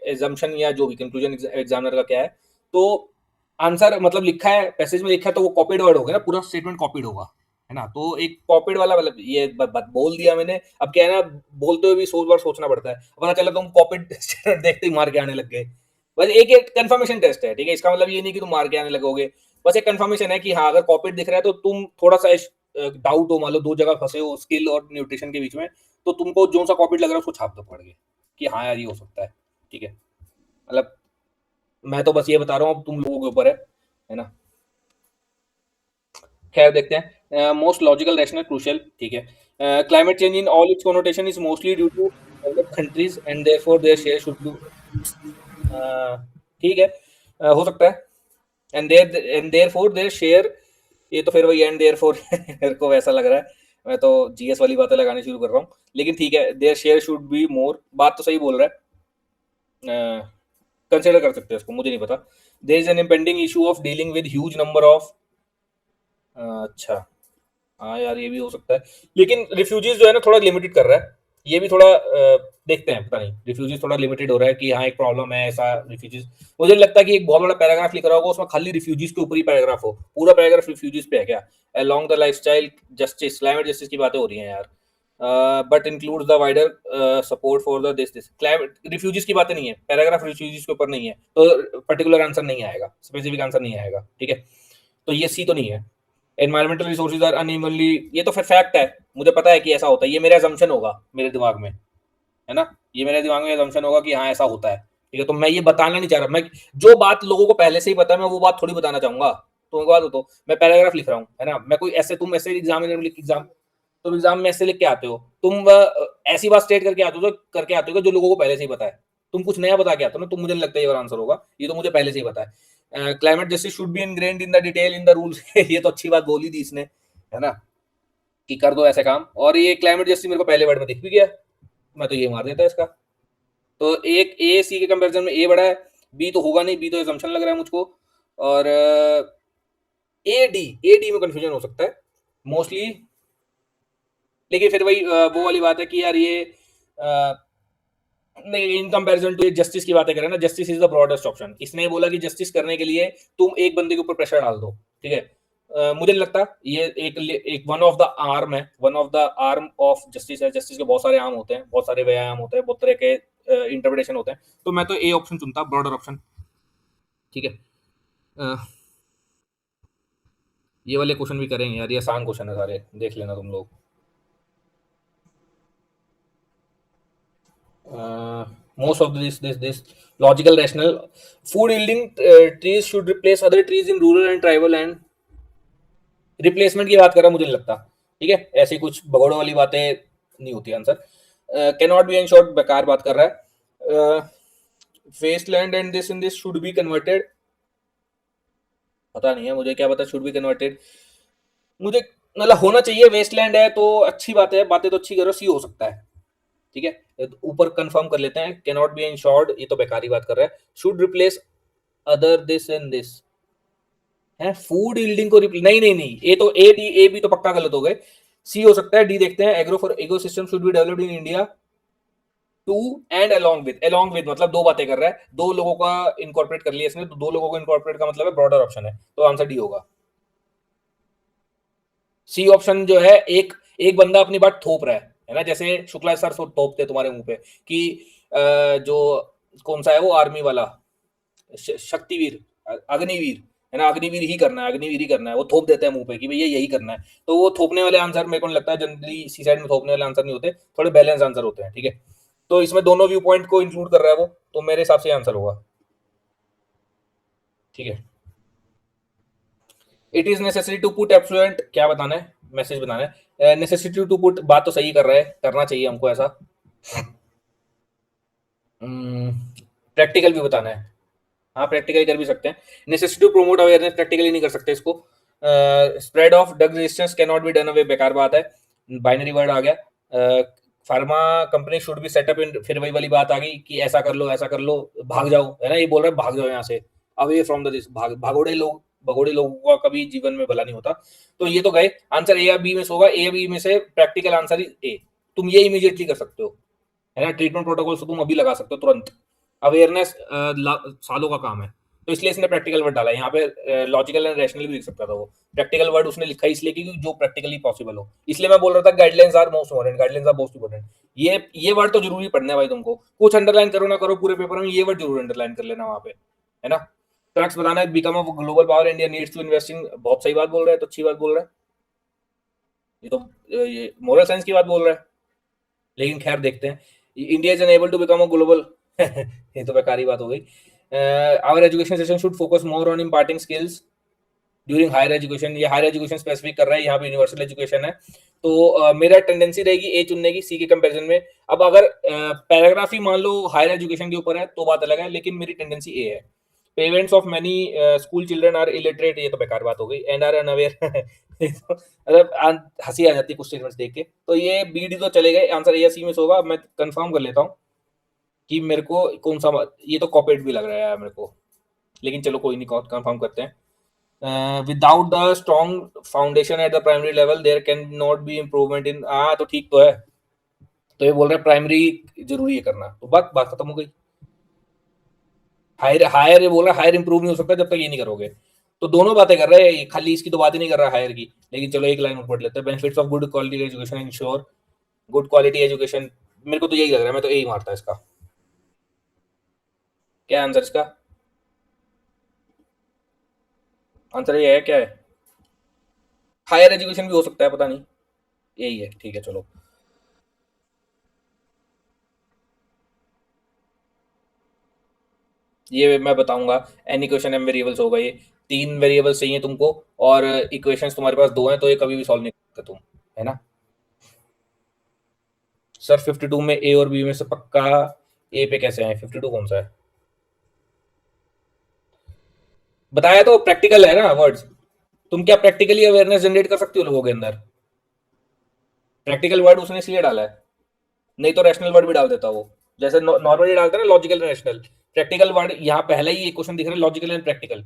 एजम्पशन या जो भी कंक्लूजन एग्जामिनर का क्या है, तो आंसर मतलब लिखा है पैसेज में लिखा है, तो वो कॉपीड वर्ड होगा ना, पूरा स्टेटमेंट कॉपीड होगा, है ना। तो एक कॉपीड वाला मतलब ये बोल दिया मैंने, अब क्या है ना, बोलते हुए भी 100 बार सोचना पड़ता है, पता चला तुम कॉपीड देखते ही मार के आने लग गए। बस एक कंफर्मेशन टेस्ट है, ठीक है, इसका मतलब ये नहीं कि तुम मार के आने लगोगे, बस एक कंफर्मेशन है कि हाँ अगर कॉपीड दिख रहा है तो तुम थोड़ा सा डाउट हो, मान लो 2 जगह फंसे हो स्किल और न्यूट्रिशन के बीच में, तो तुमको जो सा कॉपीड लग रहा है उसको छाप दो पड़ गए कि हाँ यार ये हो सकता है, ठीक है। मतलब मैं तो बस ये बता रहा हूँ, अब तुम लोगों के ऊपर है ना। खैर देखते हैं। मोस्ट लॉजिकल रैशनल क्रूशियल, ठीक है। Climate change in all its connotation is mostly due to developed countries and therefore their share should be, ठीक है, हो सकता है। एंड देयरफॉर देयर शेयर, ये तो फिर वही एंड देयरफॉर मेरे को वैसा लग रहा है, मैं तो जीएस वाली बातें लगानी शुरू कर रहा हूँ, लेकिन ठीक है, there share should be more, बात तो सही बोल रहा है, कंसिडर कर सकते हैं उसको, मुझे नहीं पता। There is an impending issue of dealing with huge number of, अच्छा हाँ यार ये भी हो सकता है, लेकिन रिफ्यूजीज जो है ना थोड़ा लिमिटेड कर रहा है, ये भी थोड़ा देखते हैं, पता नहीं रिफ्यूजीज थोड़ा लिमिटेड हो रहा है कि हाँ एक प्रॉब्लम है ऐसा रिफ्यूजीज। मुझे नहीं लगता कि एक बहुत बड़ा पैराग्राफ लिख रहा होगा उसमें खाली रिफ्यूजीज के ऊपर ही पैराग्राफ हो, पूरा पैराग्राफ रिफ्यूजीज पे है क्या? Along the lifestyle justice climate justice की बातें हो रही हैं यार, but includes the wider support for the this climate, refugees की बातें नहीं है, पैराग्राफ रिफ्यूजीज के ऊपर नहीं है, तो पर्टिकुलर आंसर नहीं आएगा, स्पेसिफिक आंसर नहीं आएगा, ठीक है। तो ये सी तो नहीं है। एनवायरमेंटल रिसोर्सेज आर अनइवनली, ये तो फिर फैक्ट है, मुझे पता है कि ऐसा होता है, ये मेरा assumption होगा मेरे दिमाग में, है ना, ये मेरे दिमाग में assumption होगा कि हाँ ऐसा होता है, ठीक है। तो मैं ये बताना नहीं चाह रहा, मैं जो बात लोगों को पहले से ही पता है मैं वो बात थोड़ी बताना चाहूंगा। तो बात हो, तो मैं पैराग्राफ लिख रहा हूँ, है ना, मैं कोई ऐसे, तुम ऐसे एग्जाम, तुम एग्जाम में ऐसे लिख के आते हो, तुम ऐसी बात स्टेट करके आते हो, तो करके आते हो जो लोगों को पहले से ही पता है, तुम कुछ नया बता के आते हो ना, तो मुझे नहीं लगता ये आंसर होगा, ये तो मुझे पहले से ही पता है। Climate justice should be ingrained in the detail in the rules ये तो अच्छी बात बोली थी इसने, है ना, कि कर दो ऐसे काम, और ये क्लाइमेट जस्टिस मेरे को पहले वर्ड में दिख भी गया, मैं तो ये मार देता इसका। तो एक ए सी के कंपैरिजन में ए बड़ा है, बी तो होगा नहीं, बी तो assumption लग रहा है मुझको, और ए डी में कंफ्यूजन हो सकता है मोस्टली, लेकिन फिर वही वो वाली बात है कि यार ये नहीं, इन कंपैरिजन टू जस्टिस की बातें करें ना, justice is the broadest option, इसने बोला कि जस्टिस करने के लिए तुम एक बंदे के ऊपर प्रेशर डाल दो, ठीक है। मुझे नहीं लगता ये एक वन ऑफ द आर्म है, one of the arm of justice है, जस्टिस के बहुत सारे आर्म होते हैं, बहुत सारे व्यायाम होते हैं, बहुत तरह के इंटरप्रिटेशन होते हैं, तो मैं तो ए ऑप्शन चुनता, ब्रॉडर ऑप्शन, ठीक है। अ, ये वाले क्वेश्चन भी करेंगे यार, ये आसान क्वेश्चन है सारे, देख लेना तुम लोग। Most of this logical rational food yielding trees should replace other trees in rural and tribal and replacement की बात कर रहा, मुझे नहीं लगता, ठीक है, ऐसी कुछ भगोड़ों वाली बातें नहीं होती answer. Can not be in short, बेकार बात कर रहा है। Waste land and this in this should be converted, पता नहीं है मुझे, क्या पता शुड बी कन्वर्टेड, मुझे मतलब होना चाहिए, वेस्ट लैंड है तो अच्छी बात है, बातें तो अच्छी करो, सी हो सकता है, ठीक है। ऊपर कंफर्म कर लेते हैं, कैन नॉट बी इंश्योर्ड, ये तो बेकारी बात कर रहा है, should replace other this and this है, फूड यील्डिंग को रिप्लेस, नहीं नहीं नहीं, ए तो ए डी ए बी तो पक्का गलत हो गए, सी हो सकता है, डी देखते हैं, agro for ecosystem should be developed in India to and along with मतलब दो बातें कर रहा है, दो लोगों का इनकॉर्पोरेट कर लिया इसने, तो दो लोगों को इनकॉर्पोरेट का मतलब है ब्रॉडर ऑप्शन है, तो आंसर डी होगा। सी ऑप्शन जो है, एक एक बंदा अपनी बात थोप रहा है ना, जैसे शुक्ला सर थोपते तुम्हारे मुंह पे कि जो कौन सा है वो आर्मी वाला, शक्तिवीर, अग्निवीर, है ना, अग्निवीर ही करना है, अग्निवीर ही करना है, वो थोप देता है मुंह पे कि भैया यही करना है, तो वो थोपने वाले आंसर मेरे को नहीं लगता है जनरली सी साइड में थोपने वाले आंसर नहीं होते, थोड़े बैलेंस आंसर होते हैं, ठीक है। तो इसमें दोनों व्यू पॉइंट को इंक्लूड कर रहा है वो, तो मेरे हिसाब से आंसर होगा, ठीक है। It is necessary to put absolute, क्या बताना है, मैसेज बताना है, नेसेसिटी टू पुट, बात तो सही कर रहा है, करना चाहिए हमको ऐसा, प्रैक्टिकल भी बताना है, हाँ प्रैक्टिकली कर भी सकते हैं, necessity to promote awareness, practically नहीं कर सकते इसको, spread of drug resistance can not be done away, बेकार बात है, बाइनरी वर्ड आ गया, pharma company should be set up in, फिर वही वाली बात आ गई कि ऐसा कर लो ऐसा कर लो, भाग जाओ, है ना, ये बोल रहे हैं भाग जाओ यहाँ से, अवे फ्रॉम द दिस, भगोड़े लोगों का कभी जीवन में भला नहीं होता, तो ये तो गए आंसर, ए या बी में से होगा, ए या बी में से प्रैक्टिकल आंसर ए, तुम ये इमीडिएटली कर सकते हो, है ना, ट्रीटमेंट प्रोटोकॉल तुम अभी लगा सकते हो तुरंत, अवेयरनेस सालों का काम है, तो इसलिए इसने प्रैक्टिकल वर्ड डाला, यहाँ पे लॉजिकल एंड रैशनल भी लिख सकता था वो, प्रैक्टिकल वर्ड उसने लिखा इसलिए कि जो प्रैक्टिकली पॉसिबल हो, इसलिए मैं बोल रहा था guidelines are most important, guidelines are most important, ये वर्ड तो जरूरी पढ़ना है भाई तुमको, कुछ अंडरलाइन करो ना करो पूरे पेपर में, ये वर्ड जरूर अंडरलाइन कर लेना वहाँ पे, है ना। ट्रक्स बताना है, become a global power, India needs to invest in, बहुत सही बात बोल रहा है, तो अच्छी बात बोल रहा है, ये तो ये मोरल साइंस की बात बोल रहा है, लेकिन खैर देखते हैं, India is unable to become a global ये तो बेकारी बात हो गई, our education session should focus more on imparting skills during higher education, ये हायर एजुकेशन स्पेसिफिक कर रहा है, यहाँ पे यूनिवर्सल एजुकेशन है, तो मेरा टेंडेंसी रहेगी ए चुनने की सी के कंपैरिजन में, अब अगर पैराग्राफ ही मान लो हायर एजुकेशन के ऊपर है तो बात अलग है, लेकिन मेरी टेंडेंसी ए है, parents of many school children are illiterate, ये तो बेकार बात हो गई, एंड आर अनअवेयर मतलब हंसी आ जाती है कुछ स्टेटमेंट्स देख के, तो ये बी डी तो चले गए, आंसर ए या सी में से होगा, मैं कंफर्म कर लेता हूँ कि मेरे को कौन सा, ये तो कॉपीड भी लग रहा है यार मेरे को, लेकिन चलो कोई नहीं, कंफर्म करते हैं, without the strong foundation at the primary level there can not be improvement in. हाँ तो ठीक तो है, तो ये बोल रहे हैं प्राइमरी जरूरी है करना, तो बात बात खत्म हो गई। हायर हायर ये बोल रहा है हायर इंप्रूव नहीं हो सकता जब तक ये नहीं करोगे। तो दोनों बातें कर रहे हैं, खाली इसकी तो बात ही नहीं कर रहा हायर की। लेकिन चलो एक लाइन और पढ़ लेते हैं, benefits of good quality education ensure good quality education. मेरे को तो यही लग रहा है, मैं तो यही मारता है इसका। क्या आंसर इसका? आंसर ये है, क्या है? हायर एजुकेशन भी हो सकता है, पता नहीं। यही है, ठीक है चलो। ये मैं बताऊंगा। एन इक्वेशन एम वेरिएबल्स होगा ये। तीन वेरिएबल्स चाहिए तुमको, और इक्वेशंस तुम्हारे पास दो हैं, तो ये कभी भी सॉल्व नहीं कर सकते तुम, है ना। सर 52 में ए और बी में से पक्का ए पे कैसे आए? 52 कौन सा है? बताया तो प्रैक्टिकल है ना वर्ड्स। तुम क्या प्रैक्टिकली अवेयरनेस जनरेट कर सकती हो लोगों के अंदर? प्रैक्टिकल वर्ड उसने इसलिए डाला है, नहीं तो रैशनल वर्ड भी डाल देता वो। जैसे नॉर्मली डालते हैं ना लॉजिकल रैशनल, प्रैक्टिकल वर्ड यहाँ पहले ही एक क्वेश्चन दिख रहा है, logical and practical.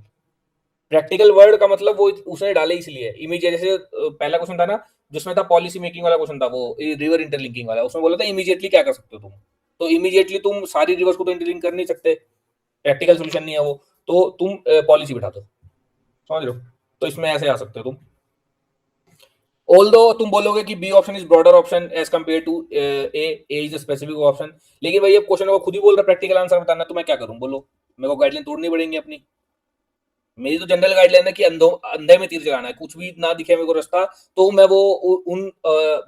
Practical word का मतलब वो उसने डाले इसलिए इमीडिएट। जैसे पहला क्वेश्चन था ना, जिसमें था पॉलिसी मेकिंग वाला क्वेश्चन था, वो रिवर इंटरलिंकिंग वाला, उसमें बोला था इमीडिएटली क्या कर सकते हो तुम। तो इमीडिएटली तुम सारी रिवर्स को तो इंटरलिंक कर नहीं सकते, प्रैक्टिकल सोल्यूशन नहीं है वो। तो तुम पॉलिसी बिठा दो, समझ लो। तो इसमें ऐसे आ सकते हो तुम। ऑल्दो तुम बोलोगे कि B option is broader option as compare to A is specific option. लेकिन भाई अब क्वेश्चन को खुद ही बोल रहा प्रैक्टिकल आंसर बताना, तो मैं क्या करूं बोलो? मेरे को गाइडलाइन तोड़नी पड़ेंगी अपनी। मेरी तो जनरल गाइडलाइन है कि अंधे में तीर चलाना है, कुछ भी ना दिखे मेरे को रास्ता, तो मैं वो उन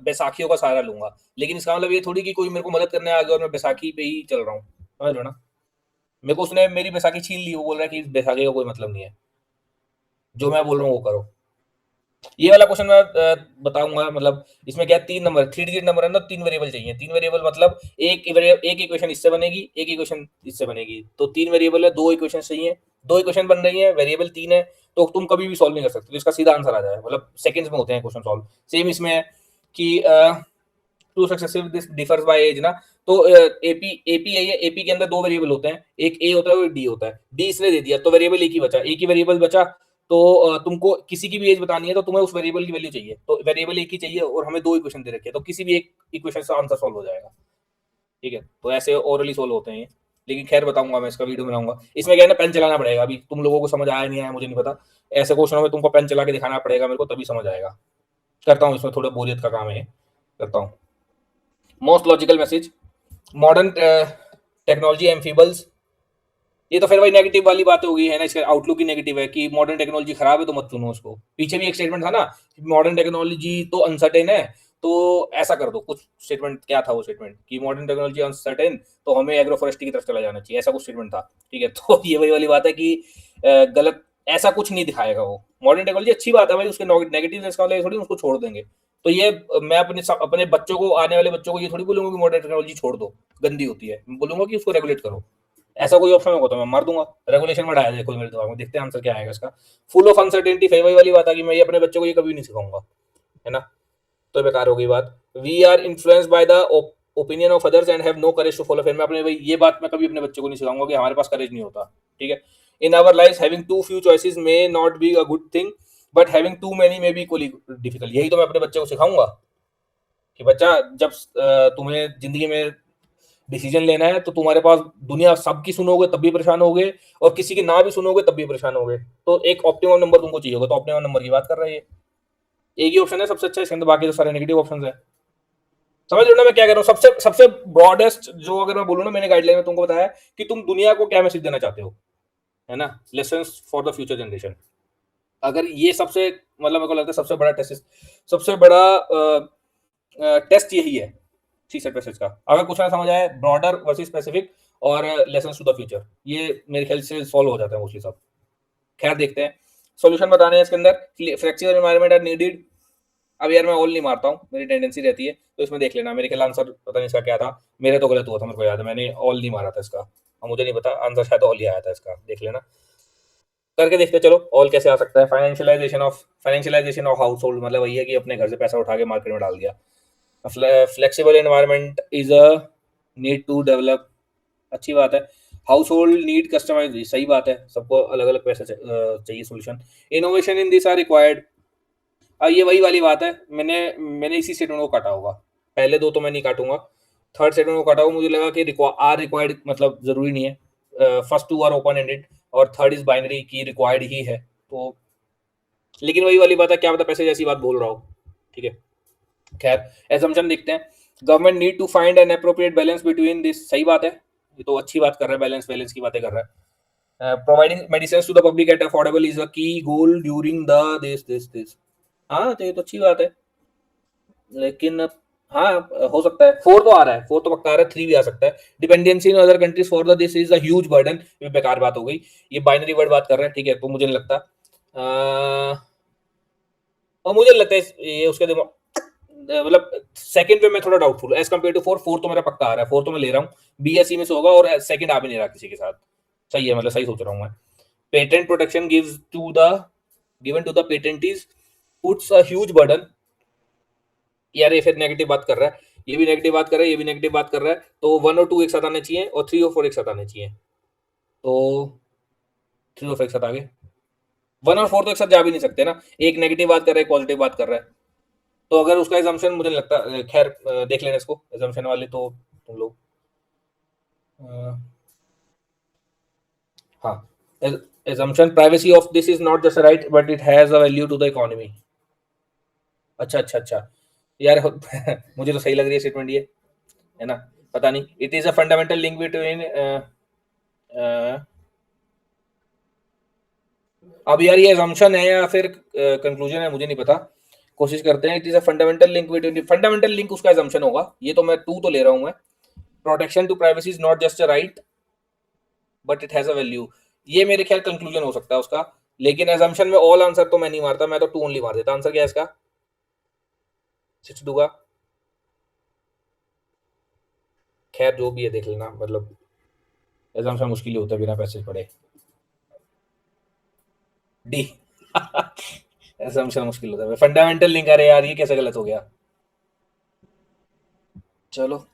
बैसाखियों का सहारा लूंगा। लेकिन इसका मतलब ये थोड़ी कि कोई मेरे को मदद करने आ गया और मैं बैसाखी पे ही चल रहा हूँ, समझ लो ना। मेरे को उसने मेरी बैसाखी छीन ली, वो बोल रहा है कि बैसाखी का कोई मतलब नहीं है, जो मैं बोल रहा हूँ वो करो। ये वाला क्वेश्चन मैं बताऊंगा। मतलब इसमें क्या, तीन नंबर, थ्री डिजिट नंबर है ना, तीन वेरिएबल चाहिए। तीन वेरिएबल मतलब एक इक्वेशन इससे बनेगी, एक इक्वेशन इससे बनेगी, तो तीन वेरिएबल है, दो इक्वेशन चाहिए। दो इक्वेशन बन रही है, वेरिएबल तीन है, तो तुम कभी भी सॉल्व नहीं कर सकते, तो इसका सीधा आंसर आ जाए, मतलब सेकंड्स में होते हैं क्वेश्चन सॉल्व। सेम इसमें है कि to successive this differs by age ना। तो एपी एपी है, ये एपी के अंदर दो वेरिएबल होते हैं, एक ए होता है और एक डी होता है। डी इसने दे दिया तो वेरिएबल एक ही बचा, एक ही वेरिएबल बचा। तो तुमको किसी की भी एज बतानी है, तो तुम्हें उस वेरिएबल की वैल्यू चाहिए, तो वेरिएबल एक ही चाहिए, और हमें दो इक्वेशन दे रखे हैं, तो किसी भी एक इक्वेशन से आंसर सॉल्व हो जाएगा। ठीक है, तो ऐसे ओरली सोल्व होते हैं ये। लेकिन खैर बताऊंगा मैं, इसका वीडियो बनाऊंगा। इसमें क्या है ना, पेन चलाना पड़ेगा। अभी तुम लोगों को समझ आया नहीं आया मुझे नहीं पता, ऐसे क्वेश्चनों में तुमको पेन चला के दिखाना पड़ेगा मेरे को, तभी समझ आएगा। करता हूँ, इसमें थोड़ा बोरियत का काम है, करता हूँ। Most logical message, modern technology एम्फीबल्स। ये तो फिर भाई नेगेटिव वाली बात होगी, है ना, इसका आउटलुक ही नेगेटिव है कि मॉडर्न टेक्नोलॉजी खराब है तो मत चुनो उसको। पीछे भी एक स्टेटमेंट था ना, मॉडर्न टेक्नोलॉजी तो अनसर्टेन है, तो ऐसा कर दो कुछ स्टेटमेंट। क्या था वो स्टेटमेंट कि मॉडर्न टेक्नोलॉजी अनसर्टेन, तो हमें एग्रो फॉरेस्ट्री की तरफ चला जाना चाहिए, ऐसा कुछ स्टेटमेंट था। ठीक है, तो ये वही वाली बात है कि गलत, ऐसा कुछ नहीं दिखाएगा वो। मॉडर्न टेक्नोलॉजी अच्छी बात है भाई, उसके नेगेटिव इसका मतलब थोड़ी उसको छोड़ देंगे। तो ये मैं अपने बच्चों को, आने वाले बच्चों को ये थोड़ी बोलूंगा कि मॉडर्न टेक्नोलॉजी छोड़ दो, गंदी होती है। मैं बोलूंगा कि उसको रेगुलेट करो। ऐसा कोई ऑप्शन होगा तो मैं मार दूंगा। रेगुलेशन में डाया देखो मेरे दिमाग में, देखते हैं आंसर क्या आएगा इसका। फुल ऑफ अनसर्टेनिटी, फेवर वाली बात आ गई, मैं ये अपने बच्चों को ये कभी नहीं सिखाऊंगा, है ना। तो बेकार हो गई बात। We are influenced by the opinion of others and have no courage to follow. फिर मैं अपने भाई ये बात मैं कभी अपने बच्चों को नहीं सिखाऊंगा कि हमारे पास करेज नहीं होता। ठीक है, in our life having too few choices may not be a good thing, but having too many may be equally difficult. यही तो मैं अपने बच्चे को सिखाऊंगा कि बच्चा, जब तुम्हें जिंदगी में डिसीजन लेना है, तो तुम्हारे पास दुनिया सबकी सुनोगे तब भी परेशान होगे, और किसी की ना भी सुनोगे तब भी परेशान होगे। तो एक ऑप्टिमम नंबर तुमको चाहिए होगा, तो ऑप्टिमम नंबर की बात कर रहा है ये। एक ही ऑप्शन है सबसे अच्छा, इसके अंदर बाकी तो सारे नेगेटिव ऑप्शन है। समझ लो ना मैं क्या कर रहा हूँ। सबसे सबसे ब्रॉडेस्ट जो अगर मैं बोलूँ ना, मैंने गाइडलाइन में तुमको बताया कि तुम दुनिया को क्या मैसेज देना चाहते हो, है ना। Lesson for the future generation. अगर ये सबसे, मतलब मेरे को लगता है सबसे बड़ा टेस्ट, सबसे बड़ा टेस्ट यही है सी सेट पैसेज का। अगर कुछ ना समझ आए, ब्रॉडर वर्सेस स्पेसिफिक और लेसन टू द फ्यूचर, ये मेरे ख्याल से सॉल्व हो जाता है मोस्टली सब। खैर देखते हैं, सॉल्यूशन बताने हैं इसके अंदर। Flexible environment are needed. अब यार मैं ऑल नहीं मारता हूँ, मेरी टेंडेंसी रहती है, तो इसमें देख लेना। मेरे ख्याल आंसर पता नहीं इसका क्या था, मेरे तो गलत हुआ था, मेरे को याद है मैंने ऑल नहीं मारा था इसका, और मुझे नहीं पता आंसर शायद ऑल ही आया था इसका, देख लेना। करके देखते चलो ऑल कैसे आ सकता है। फाइनेंशियलाइजेशन ऑफ हाउस होल्ड, मतलब वही है कि अपने घर से पैसा उठा के मार्केट में डाल दिया। Flexible environment is a need to develop, अच्छी बात है। हाउस होल्ड नीड कस्टमाइज, सही बात है, सबको अलग अलग पैसा चाहिए solution. Innovation in this are required, अब ये वही वाली बात है, मैंने मैंने इसी स्टेटमेंट को काटा होगा, पहले दो तो मैं नहीं काटूंगा, थर्ड स्टेटमेंट को काटा होगा, मुझे लगा कि आर रिक्वायर्ड मतलब जरूरी नहीं है, first two are open ended और थर्ड इज बाइनरी की रिक्वायर्ड ही है, तो लेकिन वही वाली बात है, क्या पता पैसे जैसी बात बोल रहा हो, ठीक है। खैर एजम्पशन देखते हैं, government need to find an appropriate balance between this, सही बात है, ये तो अच्छी बात कर रहा है, बैलेंस बैलेंस की बातें कर रहा है। Providing medicine to the public at affordable is a key goal during the this, हाँ तो ये तो अच्छी बात है, लेकिन हाँ हो सकता है, फोर तो आ रहा है, फोर तो पक्का आ रहा है, थ्री भी आ सकता है, dependency in other countries for the this is a huge burden, ये बेकार बात हो गई, ये बाइनरी वर्ड बात कर रहे हैं, ठीक है, तो मुझे नहीं लगता और मुझे लगता है ये उसके दिमाग मतलब सेकंड पे मैं थोड़ा doubtful as compare to four, four तो मेरा पक्का आ रहा है, फोर तो मैं ले रहा हूँ, बी एस सी में से होगा और सेकंड आ भी नहीं रहा किसी के साथ, सही है, मतलब सही सोच रहा हूँ मैं। Patent protection gives to the given to the patentees puts a huge burden, यार ये फिर नेगेटिव बात कर रहा है, ये भी नेगेटिव बात कर रहा है, ये भी नेगेटिव बात कर रहा है, तो वन और टू एक साथ आने चाहिए और थ्री और फोर एक साथ आने चाहिए, तो थ्री और फोर एक साथ आ गए, वन और फोर तो एक साथ जा भी नहीं सकते ना, एक नेगेटिव बात कर रहा है, एक पॉजिटिव बात कर रहा है, तो अगर उसका एजम्पशन मुझे नहीं लगता, खैर देख लेना इसको, एजम्पशन वाले तो तुम लोग हाँ, assumption privacy of this is not just right but it has a value to the economy, अच्छा अच्छा अच्छा, यार मुझे तो सही लग रही है स्टेटमेंट ये, है ना, पता नहीं, it is a fundamental link between अब यार ये assumption है या फिर कंक्लूजन है मुझे नहीं पता, कोशिश करते हैं, it is a fundamental link between, fundamental link उसका assumption होगा, ये तो मैं टू तो ले रहा हूं मैं, protection to privacy is not just a right but it has a value, ये मेरे ख्याल कंक्लूजन हो सकता है उसका, लेकिन assumption में ऑल आंसर तो मैं नहीं मारता, मैं तो टू ओनली मार देता, आंसर क्या है इसका 62 का, खैर जो भी है देख लेना, मतलब assumption मुश्किल ही होता है बिना पैसे पढ़े, डी assumption मुश्किल होता है, फंडामेंटल लिंक, अरे यार ये कैसे गलत हो गया, चलो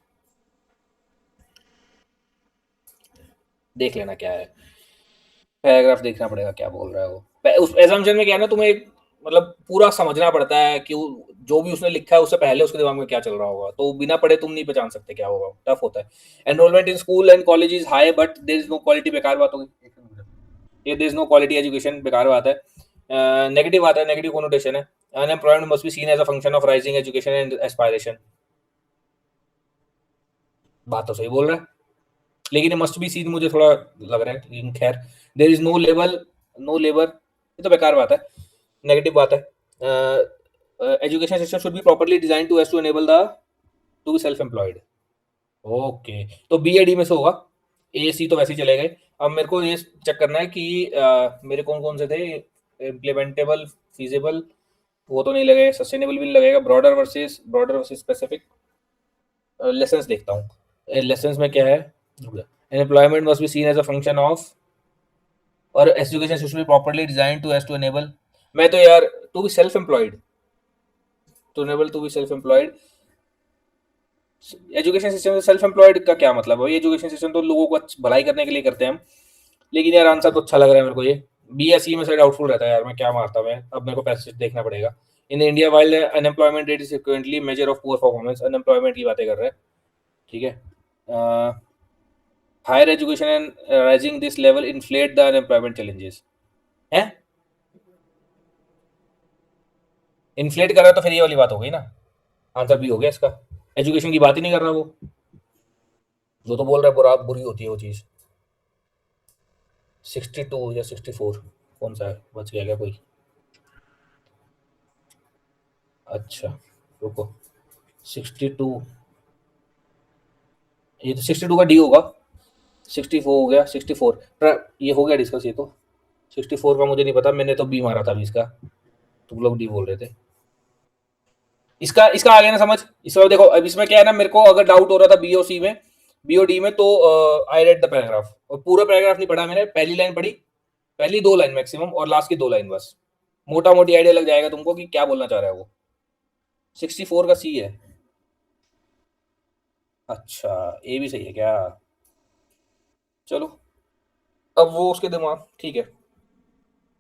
देख लेना क्या है, पैराग्राफ देखना पड़ेगा क्या बोल रहा है वो, उस एजम्पशन में क्या है ना, तुम्हें मतलब पूरा समझना पड़ता है कि जो भी उसने लिखा है उससे पहले उसके दिमाग में क्या चल रहा होगा, तो बिना पढ़े तुम नहीं पहचान सकते क्या होगा, टफ होता है। Enrolment in school and college is high but there is no quality, बेकार बात होगी, ये there is no quality education, बेकार बात है, नेगेटिव बात है, नेगेटिव कोनोटेशन है, unemployment must be seen as a function of rising education and aspiration, बात तो सही बोल रहा है, लेकिन ये मस्ट बी सीन मुझे थोड़ा लग रहा है, लेकिन खैर, there is no level, no labour, ये तो बेकार बात है, नेगेटिव बात है, education system should be properly design to as to enable the to be self employed, okay, तो बी ए डी में से होगा, ए सी तो वैसे ही चले गए, अब मेरे को ये चेक करना है कि मेरे कौन कौन से थे, इम्प्लीमेंटेबल, फिजिबल, वो तो नहीं लगेगा, सस्टेनेबल भी नहीं लगेगा, ब्रॉडर वर्सेस स्पेसिफिक, लेसन्स देखता हूँ, लेसन्स में क्या है, employment must be seen as a function of, और education system be properly design to as to enable, मैं तो यार to be self employed, to enable to be self employed, education system से सेल्फ एम्प्लॉयड का क्या मतलब है, education system तो लोगों को भलाई करने के लिए करते हैं हम, लेकिन यार आंसर तो अच्छा लग रहा है मेरे को, ये बी एस सी में से डाउटफुल रहता है यार, मैं क्या मारता मैं, अब मेरे को पैसे देखना पड़ेगा, in India while unemployment rate is frequently measure of poor performance, unemployment की बातें कर रहे हैं, ठीक है, higher education and rising this level inflate the unemployment challenges, है इन्फ्लेट कर रहा है तो फिर ये वाली बात हो गई ना, आंसर भी हो गया इसका, एजुकेशन की बात ही नहीं कर रहा वो, जो तो बोल रहा है बुरा बुरी होती है वो चीज़, 62 या 64 कौन सा है, बच गया क्या कोई, अच्छा रुको, 62, ये तो 62 का डी होगा, 64 हो गया, 64 ये हो गया डिस्कस, ये तो 64 का मुझे नहीं पता, मैंने तो बी मारा था अभी इसका, तुम लोग डी बोल रहे थे, इसका इसका आ गया ना समझ, इसमें देखो अब इसमें क्या है ना, मेरे को अगर डाउट हो रहा था बी ओ सी में, बी ओ डी में, तो आई रेड द पैराग्राफ, और पूरा पैराग्राफ नहीं पढ़ा मैंने, पहली लाइन पढ़ी, पहली दो लाइन मैक्सिमम और लास्ट की दो लाइन बस, मोटा मोटी आइडिया लग जाएगा तुमको कि क्या बोलना चाह रहा है वो, 64 का सी है, अच्छा ए भी सही है क्या, चलो अब वो उसके दिमाग, ठीक है,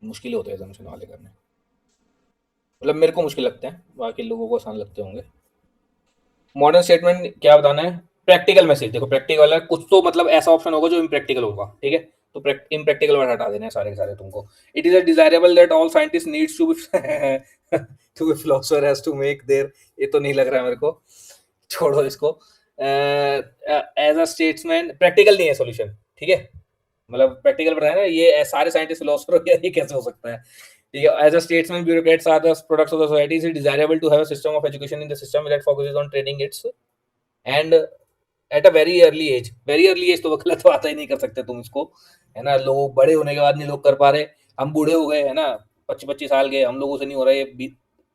मुश्किल होते हैं assumption वाले करने, मतलब मेरे को मुश्किल लगते हैं, बाकी लोगों को आसान लगते होंगे। मॉडर्न स्टेटमेंट क्या बताना है? प्रैक्टिकल मैसेज, देखो प्रैक्टिकल है कुछ तो, मतलब ऐसा ऑप्शन होगा जो इम्प्रैक्टिकल होगा, ठीक है, तो इम्प्रैक्टिकल वर्ड हटा देने हैं सारे के सारे तुमको। It is a desirable that all scientist needs to be to be philosopher has to make there, ये तो नहीं लग रहा है मेरे को, छोड़ो इसको। एज अ स्टेट्समैन, प्रैक्टिकल नहीं है सॉल्यूशन, ठीक है, मतलब प्रैक्टिकल बताया ना, ये सारे साइंटिस्ट फिलोसोफर हो गया, ये कैसे हो सकता है? ठीक है, as a statesman bureaucrats are the products of the society, is desirable to have a system of education in the system that focuses on training its end at a very early age तो गलत बात ही नहीं कर सकते तुम इसको, है ना, लोग बड़े होने के बाद नहीं लोग कर पा रहे, हम बूढ़े हो गए, है ना, 25-25 साल के, हम लोगों से नहीं हो रहा, ये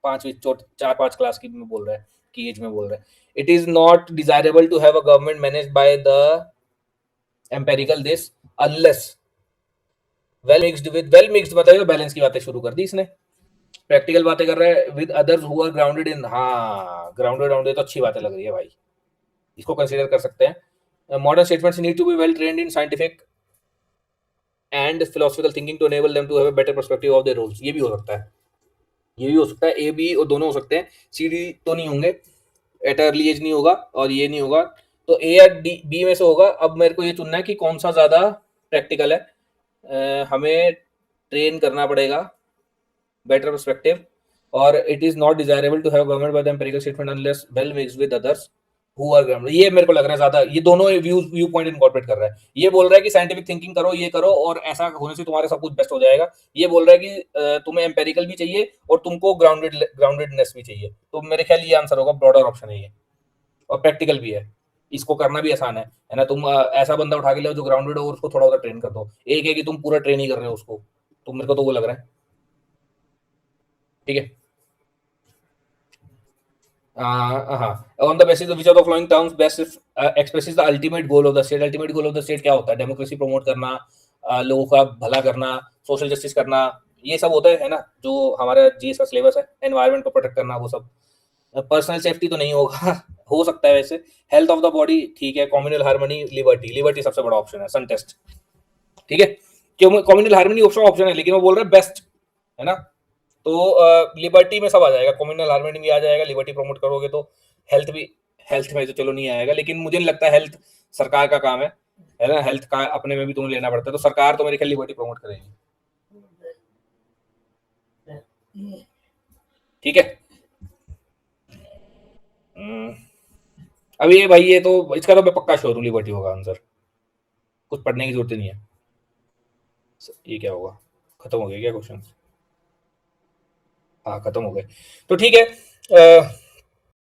पांचवी चोट 4-5 क्लास की में बोल रहा है, की एज में बोल रहा है। It is not desirable to have a government manage by the empirical this unless well mixed, मतलब बैलेंस की बातें शुरू कर दी इसने। प्रैक्टिकल बातें कर रहा है with others who are grounded in, हाँ ग्राउंडेड ग्राउंडेड तो अच्छी बातें लग रही है भाई, इसको कंसीडर कर सकते हैं। Modern statements need to be well trained in scientific and philosophical thinking to enable them to have a better perspective of their roles, ये भी हो सकता है, ये भी हो सकता है, ए बी और दोनों हो सकते हैं, सी डी तो नहीं होंगे, एट अर्ली एज नहीं होगा और ये नहीं होगा, तो ए या डी बी में से होगा। अब मेरे को ये चुनना है कि कौन सा ज्यादा प्रैक्टिकल है। हमें ट्रेन करना पड़ेगा बेटर पर्सपेक्टिव, और it is not desirable to have government by the empirical statement unless well mixed with others who are grounded, ये मेरे को लग रहा है ज्यादा, ये दोनों व्यू पॉइंट इनकॉर्पोरेट कर रहा है, ये बोल रहा है कि साइंटिफिक थिंकिंग करो, ये करो, और ऐसा होने से तुम्हारा सब कुछ बेस्ट हो जाएगा, ये बोल रहा है कि तुम्हें एम्पेरिकल भी चाहिए और तुमको ग्राउंडेडनेस भी चाहिए, तो मेरे ख्याल ये आंसर होगा, ब्रॉडर ऑप्शन है ये, और प्रैक्टिकल भी है, इसको करना भी आसान है ना, तुम ऐसा बंदा उठा के लो जो ग्राउंडेड हो और उसको थोड़ा थोड़ा ट्रेन कर दो, एक है कि तुम पूरा ट्रेन ही कर रहे हो उसको, तो मेरे को तो वो लग रहा है, ठीक है। हाँ, on the basis of which of the following terms best expresses the ultimate goal of the state, ultimate goal of the state क्या होता है? डेमोक्रेसी प्रमोट करना, लोगों का भला करना, सोशल जस्टिस करना, ये सब होता है ना, जो हमारा जीएस का सिलेबस है, एनवायरनमेंट को प्रोटेक्ट करना, वो सब। पर्सनल सेफ्टी तो नहीं होगा हो सकता है वैसे, हेल्थ ऑफ द बॉडी ठीक है, कम्युनल हार्मनी, लिबर्टी, लिबर्टी सबसे बड़ा ऑप्शन है, सन टेस्ट, ठीक है, क्यों कम्युनल हार्मनी ऑप्शन है, लेकिन वो बोल रहे हैं बेस्ट, है ना, तो लिबर्टी में सब आ जाएगा, कम्युनल हार्मनी भी आ जाएगा, लिबर्टी प्रमोट करोगे तो हेल्थ भी, हेल्थ में तो चलो नहीं आएगा, लेकिन मुझे नहीं लगता हेल्थ सरकार का काम है ना, हेल्थ का अपने में भी तुम्हें लेना पड़ता है, तो सरकार तो मेरे ख्याल लिबर्टी प्रमोट करेगी, ठीक है। हम्म, अब ये भाई, ये तो इसका तो मैं पक्का श्योर हूँ, लिबर्टी होगा आंसर, कुछ पढ़ने की जरूरत ही नहीं है। ये क्या होगा, खत्म हो गया क्या क्वेश्चन? हाँ खत्म हो गए, तो ठीक है।